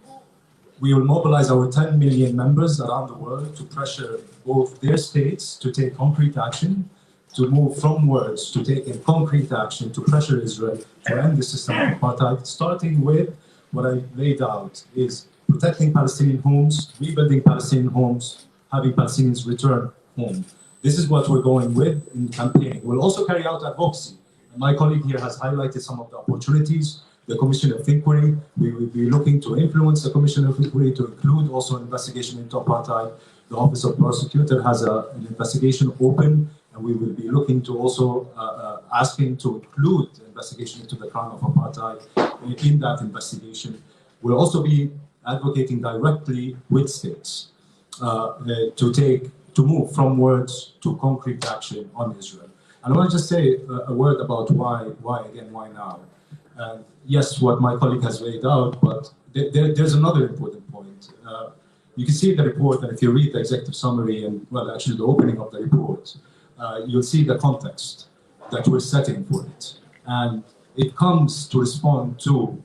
we will mobilize our 10 million members around the world to pressure both their states to take concrete action, to move from words to taking concrete action to pressure Israel to end the system of apartheid, starting with what I laid out is protecting Palestinian homes, rebuilding Palestinian homes, having Palestinians return home. This is what we're going with in campaigning. We'll also carry out advocacy. My colleague here has highlighted some of the opportunities. The Commission of Inquiry, we will be looking to influence the Commission of Inquiry to include also an investigation into apartheid. The Office of Prosecutor has an investigation open, and we will be looking to also asking to include the investigation into the crime of apartheid in that investigation. We'll also be advocating directly with states to move from words to concrete action on Israel. And I want to just say a word about why now. Yes, what my colleague has laid out, but there's another important point. You can see the report, and if you read the executive summary and, well, actually the opening of the report, you'll see the context that we're setting for it. And it comes to respond to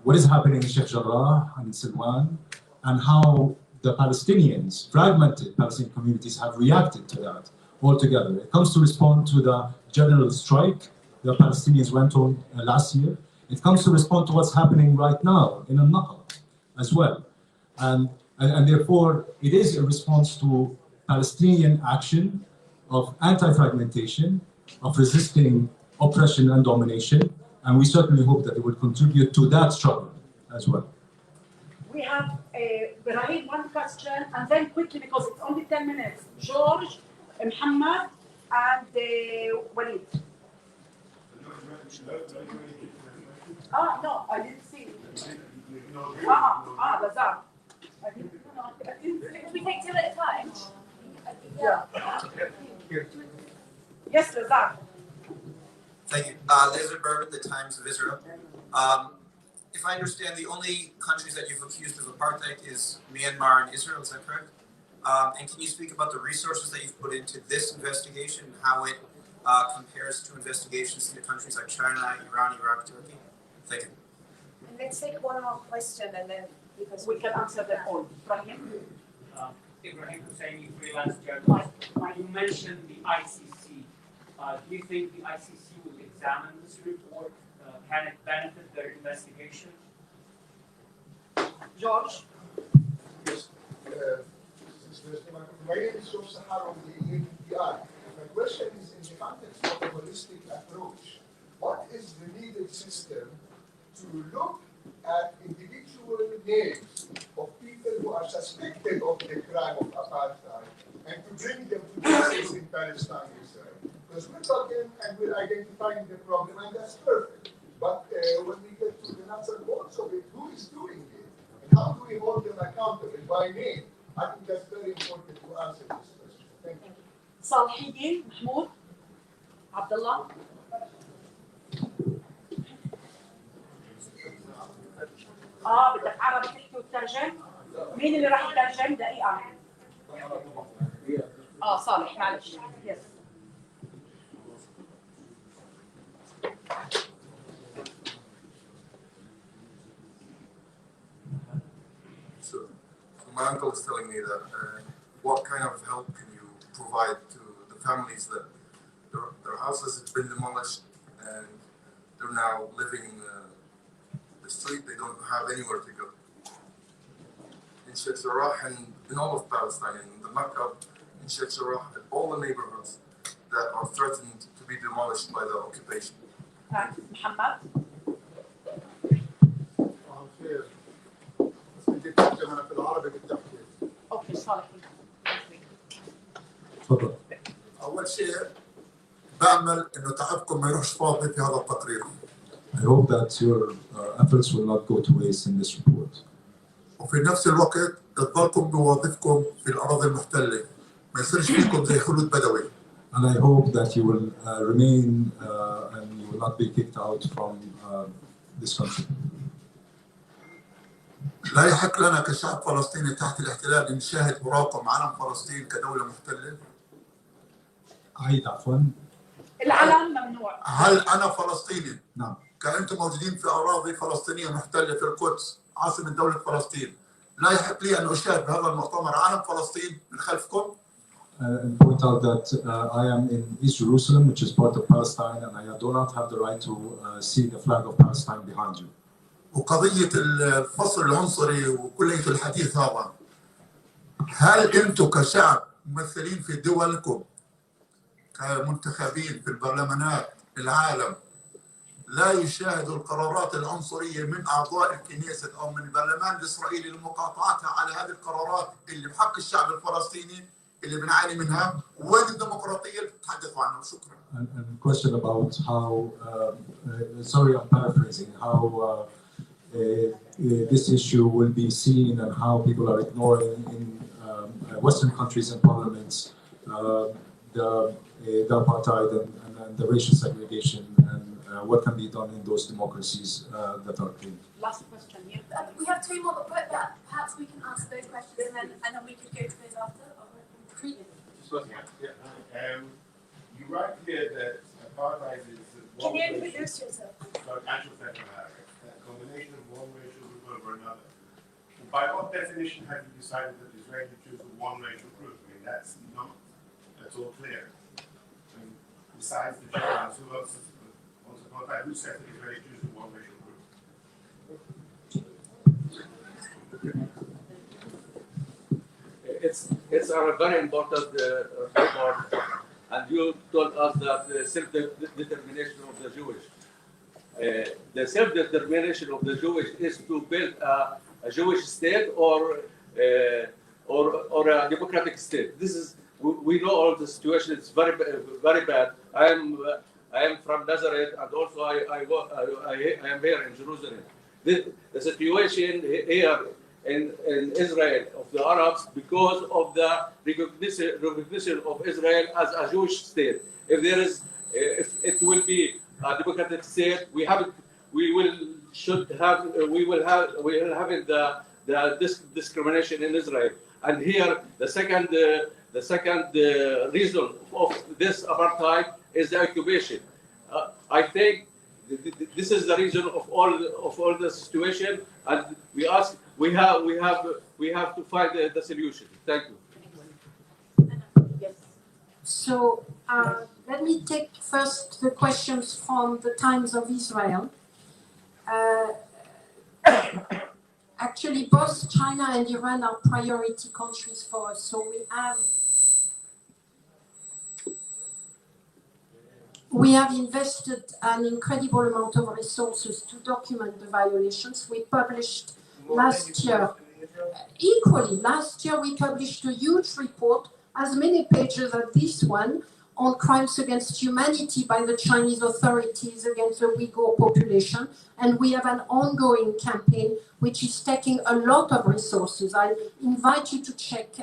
what is happening in Sheikh Jarrah and in Silwan, and how the Palestinians, fragmented Palestinian communities, have reacted to that altogether. It comes to respond to the general strike the Palestinians went on last year. It comes to respond to what's happening right now in al-Naqab as well. And therefore, it is a response to Palestinian action of anti-fragmentation, of resisting oppression and domination, and we certainly hope that it will contribute to that struggle as well. We have Ibrahim, one question, and then quickly, because it's only 10 minutes, George, Muhammad, and Walid. No, I didn't see it. Lazar. Can we take two at a time? Yeah. Yes, Lazar. Thank you. Lazar Berman, The Times of Israel. If I understand, the only countries that you've accused of apartheid is Myanmar and Israel, is that correct? And can you speak about the resources that you've put into this investigation, how it compares to investigations into countries like China, Iran, Iraq, Turkey? Thank you. And let's take one more question and then because We can answer them all. Ibrahim? Ibrahim Husseini, freelance journalist. You mentioned the ICC. Do you think the ICC will examine this report? Can it benefit their investigation? George? Yes. My name is George Sahar of the API. My question is in the context of a holistic approach, what is the needed system to look at individual names of people who are suspected of the crime of apartheid and to bring them to justice in Palestine, Israel? Because we're talking and we're identifying the problem, and that's perfect. But when we get to the nuts and bolts of it, who is doing it? And how do we hold them accountable by name? I think that's very important to answer this question. Thank you. صالحية محمود عبد الله بدك عربي تحكي وتترجم؟ مين اللي راح يترجم؟ دقيقة. صالح معلش. يس. So my uncle was telling me that what kind of help can you provide to the families that their houses have been demolished and they're now living in the street, they don't have anywhere to go. In Sekretaris and in all of Palestine, in the Mecca, in Sekretaris, and all the neighborhoods that are threatened to be demolished by the occupation. محمد أنا في العربي بالتحديد. اوكي صالح. تفضل. أول شيء بأمل إنه تعبكم ما يروحش فاضي في هذا التقرير. I hope that your efforts will not go to waste in this report. وفي نفس الوقت تضلكم بوظيفكم في الأراضي المحتلة. ما يصيرش فيكم زي خلود بدوي. And I hope that you will remain and you will not be kicked out from this country. لا يحق لنا كشعب فلسطيني تحت الاحتلال ان نشاهد مراقم علم فلسطين كدولة محتلة. عيد عفوا. العلم ممنوع. هل انا فلسطيني؟ نعم. كأنتم موجودين في اراضي فلسطينية محتلة في القدس عاصمة دولة فلسطين. لا يحق لي ان اشاهد بهذا المؤتمر علم فلسطين من خلفكم. And point out that I am in East Jerusalem, which is part of Palestine, and I do not have the right to see the flag of Palestine behind you. وقضية الفصل العنصري وكلية الحديث هذا، هل أنتم كشعب ممثلين في دولكم كمنتخبين في البرلمانات العالم لا يشاهدوا القرارات العنصرية من أعضاء الكنيسة أو من البرلمان الإسرائيلي لمقاطعتها على هذه القرارات اللي بحق الشعب الفلسطيني اللي بنعاني منها؟ وين الديمقراطية اللي بتتحدثوا عنها؟ شكرا. And question about how, sorry I'm paraphrasing, how this issue will be seen and how people are ignoring in Western countries and parliaments the apartheid and the racial segregation and what can be done in those democracies that are clean. Last question here. We have two more, but perhaps we can answer those questions and then we could go to those after. You write here that apartheid is Can you introduce yourself? A combination of one racial group over another. By what definition have you decided that Israeli Jews are one racial group? I mean, that's not, that's all clear. I mean, besides the Gentiles, who else is once upon a time, who said that Israeli Jews are one racial group? It's a very important report, and you told us that the self-determination of the Jewish. The self-determination of the Jewish is to build a Jewish state or a democratic state. This is we know all the situation. It's very bad. I am from Nazareth, and also I am here in Jerusalem. The situation here in Israel of the Arabs because of the recognition of Israel as a Jewish state. If it will be a democratic state, we will have the discrimination in Israel. And here the second reason of this apartheid is the occupation. I think This is the reason of all the situation, and we have to find the solution. Thank you. So let me take first the questions from the Times of Israel. Actually, both China and Iran are priority countries for us. So we have invested an incredible amount of resources to document the violations. We published last year, equally, last year we published a huge report, as many pages as this one, on crimes against humanity by the Chinese authorities against the Uyghur population. And we have an ongoing campaign which is taking a lot of resources. I invite you to check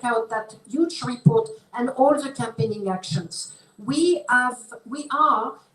out that huge report and all the campaigning actions. We are,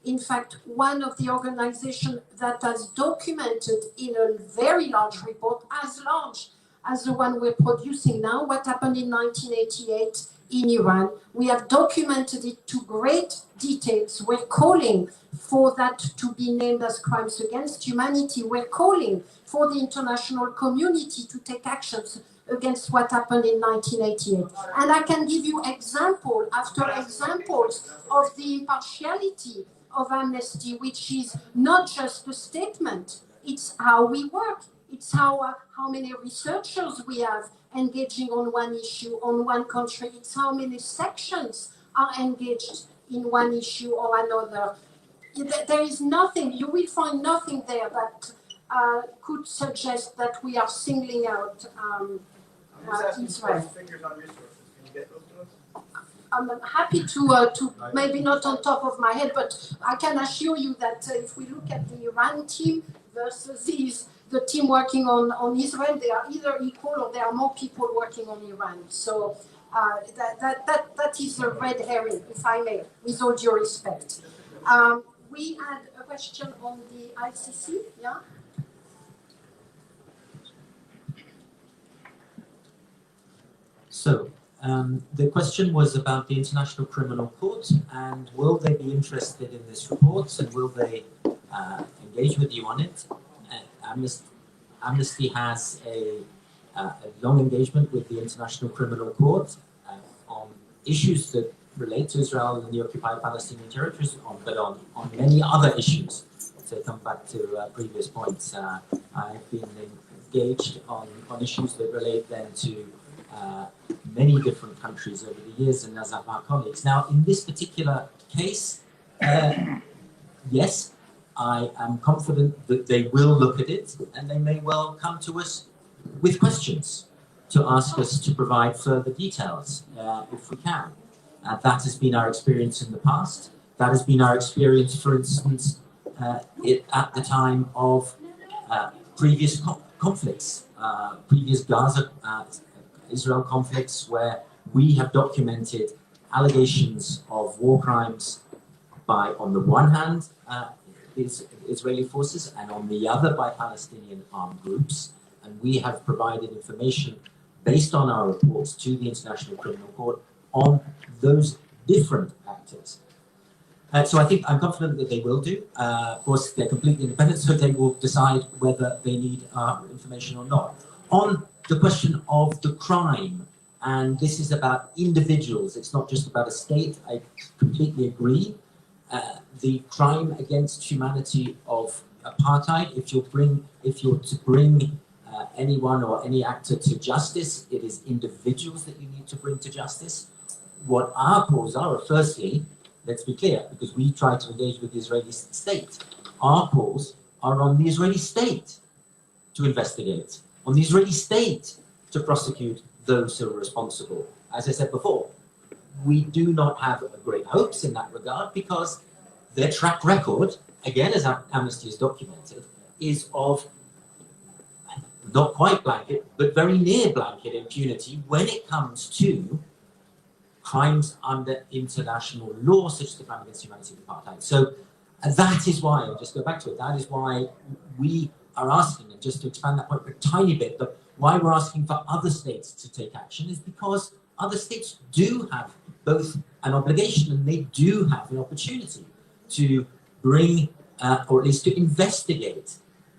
in fact, one of the organizations that has documented in a very large report, as large as the one we're producing now, what happened in 1988 in Iran. We have documented it to great details. We're calling for that to be named as crimes against humanity. We're calling for the international community to take actions against what happened in 1988. And I can give you example after examples of the impartiality of Amnesty, which is not just a statement, it's how we work. It's how many researchers we have engaging on one issue, on one country. It's how many sections are engaged in one issue or another. There is nothing, you will find nothing there that could suggest that we are singling out Israel. I'm happy to maybe not on top of my head, but I can assure you that if we look at the Iran team versus the team working on Israel, they are either equal or there are more people working on Iran. So that is a red herring, if I may, with all due respect. We had a question on the ICC, yeah? So, the question was about the International Criminal Court, and will they be interested in this report, and will they engage with you on it? Amnesty has a long engagement with the International Criminal Court on issues that relate to Israel and the occupied Palestinian territories, but on many other issues. To come back to previous points, I've been engaged on issues that relate then to many different countries over the years, and as have our colleagues. Now, in this particular case, yes, I am confident that they will look at it, and they may well come to us with questions to ask us to provide further details, if we can. That has been our experience in the past. That has been our experience, for instance, at the time of previous conflicts, previous Gaza Israel conflicts, where we have documented allegations of war crimes by, on the one hand, Israeli forces, and on the other by Palestinian armed groups. And we have provided information based on our reports to the International Criminal Court on those different actors. So I think I'm confident that they will do. Of course, they're completely independent, so they will decide whether they need our information or not. On the question of the crime, and this is about individuals, it's not just about a state, I completely agree. The crime against humanity of apartheid, if you're to bring anyone or any actor to justice, it is individuals that you need to bring to justice. What our calls are, firstly, let's be clear, because we try to engage with the Israeli state, our calls are on the Israeli state to investigate, on the Israeli state to prosecute those who are responsible. As I said before, we do not have great hopes in that regard, because their track record, again, as Amnesty has documented, is of not quite blanket, but very near blanket impunity when it comes to crimes under international law, such as the crime against humanity and apartheid. So that is why, I'll just go back to it, that is why we are asking, and just to expand that point a tiny bit, but why we're asking for other states to take action is because other states do have both an obligation and they do have an opportunity to bring or at least to investigate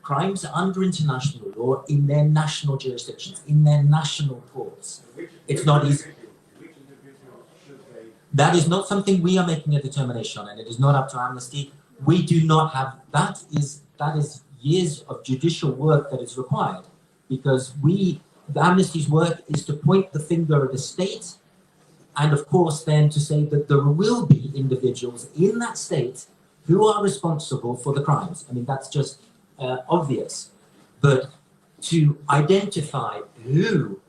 crimes under international law in their national jurisdictions, in their national courts. It's not easy. That is not something we are making a determination on, and it is not up to Amnesty. We do not have, that is years of judicial work that is required, because the Amnesty's work is to point the finger at the state, and of course then to say that there will be individuals in that state who are responsible for the crimes. I mean, that's just obvious. But to identify who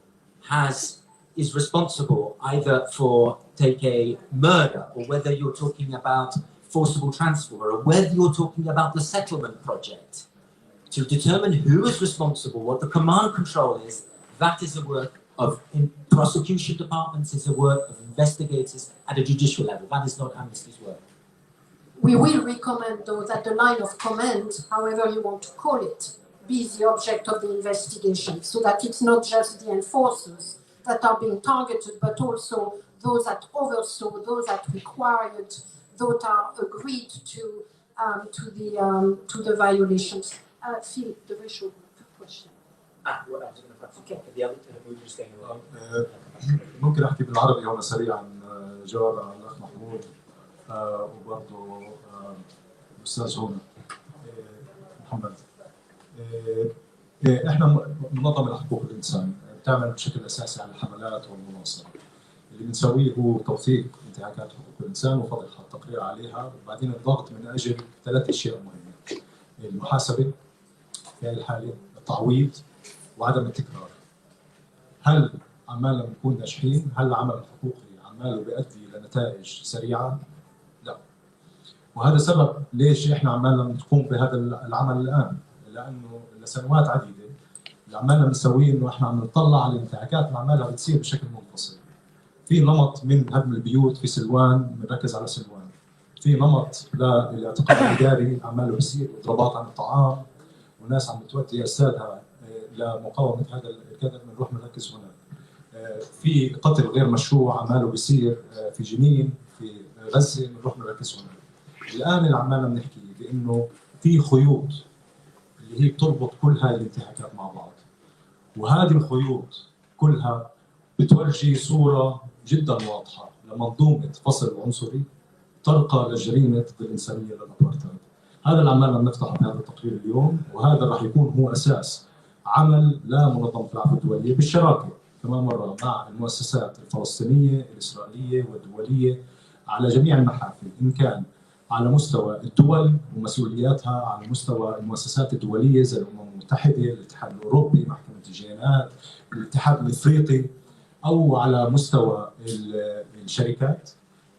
is responsible either for, take a murder, or whether you're talking about forcible transfer, or whether you're talking about the settlement project, to determine who is responsible, what the command control is, that is a work of prosecution departments, is a work of investigators at a judicial level. That is not Amnesty's work. We will recommend, though, that the line of command, however you want to call it, be the object of the investigation, so that it's not just the enforcers that are being targeted, but also those that oversaw, those that required, those that are agreed to the violations. Phil, the racial question. Okay. The other we just going along. ممكن احكي بالعربي هون سريعا جواب على الاخ محمود وبرضه الاستاذ هون محمد. احنا منظمه حقوق الانسان بتعمل بشكل اساسي على الحملات والمناصره. اللي بنسويه هو توثيق انتهاكات حقوق الانسان وفضحها، التقرير عليها، وبعدين الضغط من اجل 3 أشياء مهمه: المحاسبه في هذه الحاله، التعويض، وعدم التكرار. هل عمالنا بنكون ناجحين؟ هل العمل الحقوقي عماله بيؤدي لنتائج سريعه؟ لا. وهذا سبب ليش احنا عمالنا نقوم بهذا العمل الان، لانه لسنوات عديده اللي عمالنا بنسويه انه احنا عم نطلع على الانتهاكات اللي عمالها بتصير بشكل منفصل. في نمط من هدم البيوت في سلوان، بنركز على سلوان. في نمط للاعتقال الاداري عماله بيصير، اضرابات عن الطعام، وناس عم بتودي اجسادها لمقاومه هذا الكذب، بنروح بنركز هناك. في قتل غير مشروع عماله بيصير في جنين، في غزه، بنروح بنركز هناك. الان اللي عمالنا بنحكي بانه في خيوط اللي هي بتربط كل هاي الانتهاكات مع بعض، وهذه الخيوط كلها بتورجي صوره جدا واضحه لمنظومه فصل عنصري ترقى لجريمه الانسانيه للابارتهايد. هذا اللي عمالنا بنفتحه بهذا التقرير اليوم، وهذا راح يكون هو اساس عمل لمنظمه العفو الدوليه بالشراكه كمان مره مع المؤسسات الفلسطينيه، الاسرائيليه والدوليه على جميع المحافل، ان كان على مستوى الدول ومسؤولياتها، على مستوى المؤسسات الدوليه زي الامم المتحده، الاتحاد الاوروبي، محكمه الجنايات، الاتحاد الافريقي، او على مستوى الشركات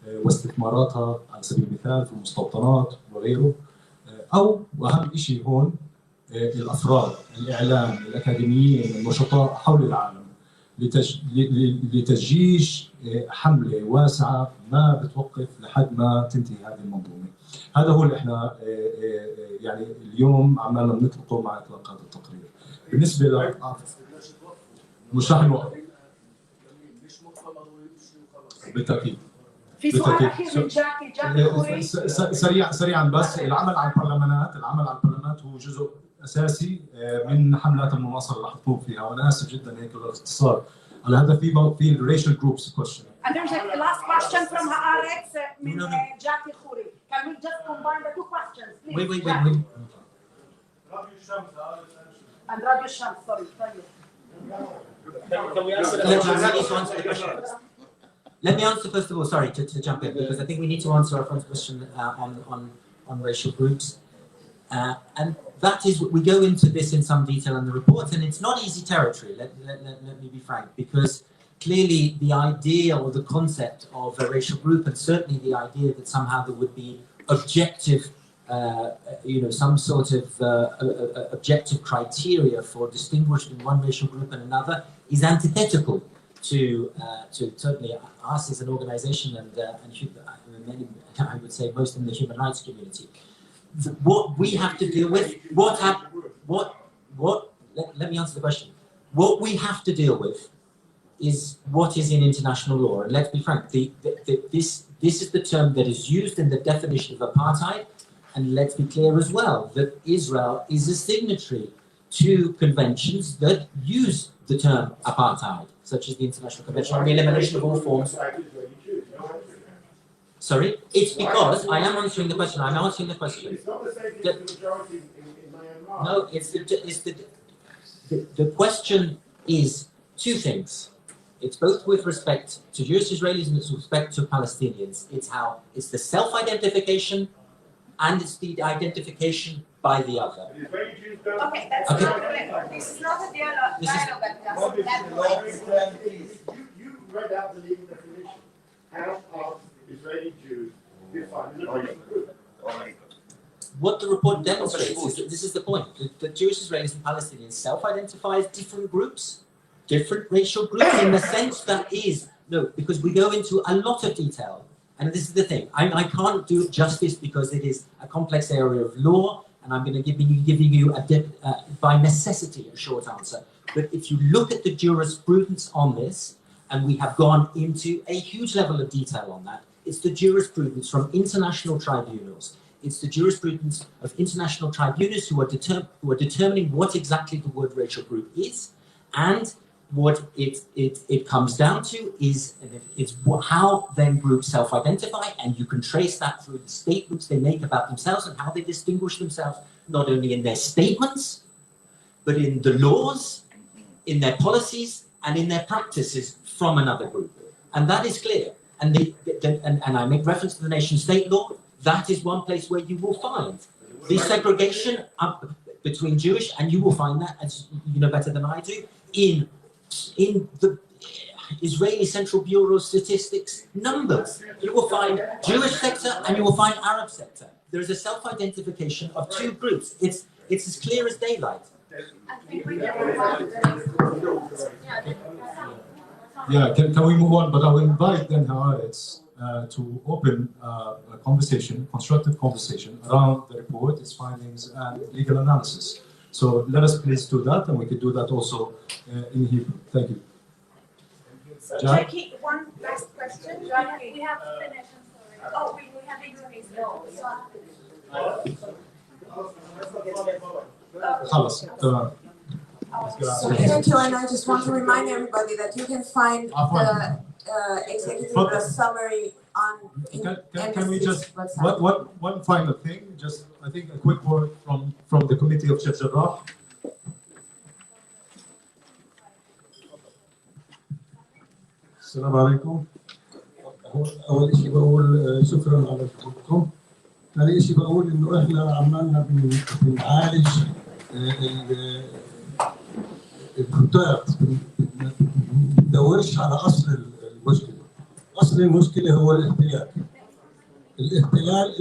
واستثماراتها على سبيل المثال في المستوطنات وغيره، او واهم شيء هون الافراد، الاعلام، الاكاديميين، النشطاء حول العالم لتجيش حمله واسعه ما بتوقف لحد ما تنتهي هذه المنظومه. هذا هو اللي احنا يعني اليوم عمالنا بنطلقه مع اطلاق هذا التقرير. بالنسبه ل مش رح نوقف بالتاكيد. في سؤال اخير من جاكي سريعا بس، العمل على البرلمانات هو جزء اساسي من حملات المناصره اللي رح نقوم فيها، وانا اسف جدا هيك بالاختصار على هذا. في الريشال جروبس كويشن. And there's a last question from Alex من جاكي خوري. Can we just combine the 2 questions, please? Wait. And Radio Shams, sorry. Can we answer the question? Let me answer first of all, sorry, to jump in, because I think we need to answer our first question on racial groups. And that is, we go into this in some detail in the report, and it's not easy territory, let me be frank, because clearly the idea or the concept of a racial group, and certainly the idea that somehow there would be objective, some sort of objective criteria for distinguishing one racial group and another, is antithetical to certainly us as an organization and many, I would say most in the human rights community. What we have to deal with, let me answer the question. What we have to deal with is what is in international law. And let's be frank, this is the term that is used in the definition of apartheid, And let's be clear as well that Israel is a signatory to conventions that use the term apartheid, such as the International Convention on the Elimination of All Forms. Sorry? It's because I am answering the question. I'm answering the question. It's not the same thing as the majority in Myanmar. No, the question is two things. It's both with respect to Jewish Israelis and it's with respect to Palestinians. It's the self-identification and it's the identification by the other. Okay, that's not this is not a dialogue. You read out the legal definition. How are Israeli Jews defined as a different group? What the report demonstrates is that this is the point. The Jewish Israelis and Palestinians self-identify as different groups, different racial groups, in the sense that is, no, because we go into a lot of detail. And this is the thing. I can't do it justice because it is a complex area of law, and I'm going to giving you by necessity a short answer. But if you look at the jurisprudence on this, and we have gone into a huge level of detail on that, it's the jurisprudence from international tribunals. It's the jurisprudence of international tribunals who are determining what exactly the word racial group is, and what it comes down to is how then groups self-identify, and you can trace that through the statements they make about themselves and how they distinguish themselves, not only in their statements, but in the laws, in their policies, and in their practices from another group. And that is clear. And I make reference to the nation-state law. That is one place where you will find the segregation between Jewish, and you will find that, as you know better than I do, in the Israeli Central Bureau of Statistics numbers. You will find Jewish sector and you will find Arab sector. There is a self-identification of two groups. It's as clear as daylight. Yeah, can we move on? But I will invite then Haaretz to open a conversation, constructive conversation around the report, its findings, and legal analysis. So let us please do that, and we could do that also in Hebrew. Thank you. So Jackie, one last question. We have to finish. Oh, we have English. Thank you, and I just want to remind everybody that you can find the executive summary on can we just one final thing? Just I think a quick word from the committee of Sheikh Jarrah. السلام عليكم. أول شيء بقول شكرا على وجودكم. ثاني شيء بقول إنه إحنا عمالنا بنعالج الكتاب، بندورش على أصل المشكلة. أصل المشكلة هو الاحتلال. الاحتلال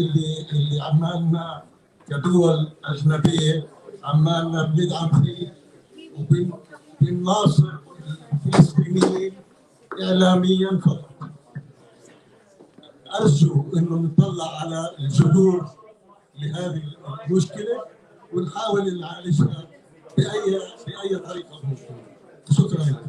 اللي عمالنا كدول أجنبية عمالنا بندعم فيه وبنناصر الفلسطينيين إعلاميا فقط. أرجو إنه نطلع على الجذور لهذه المشكلة ونحاول نعالجها بأي طريقة ممكنة. شكرا لكم.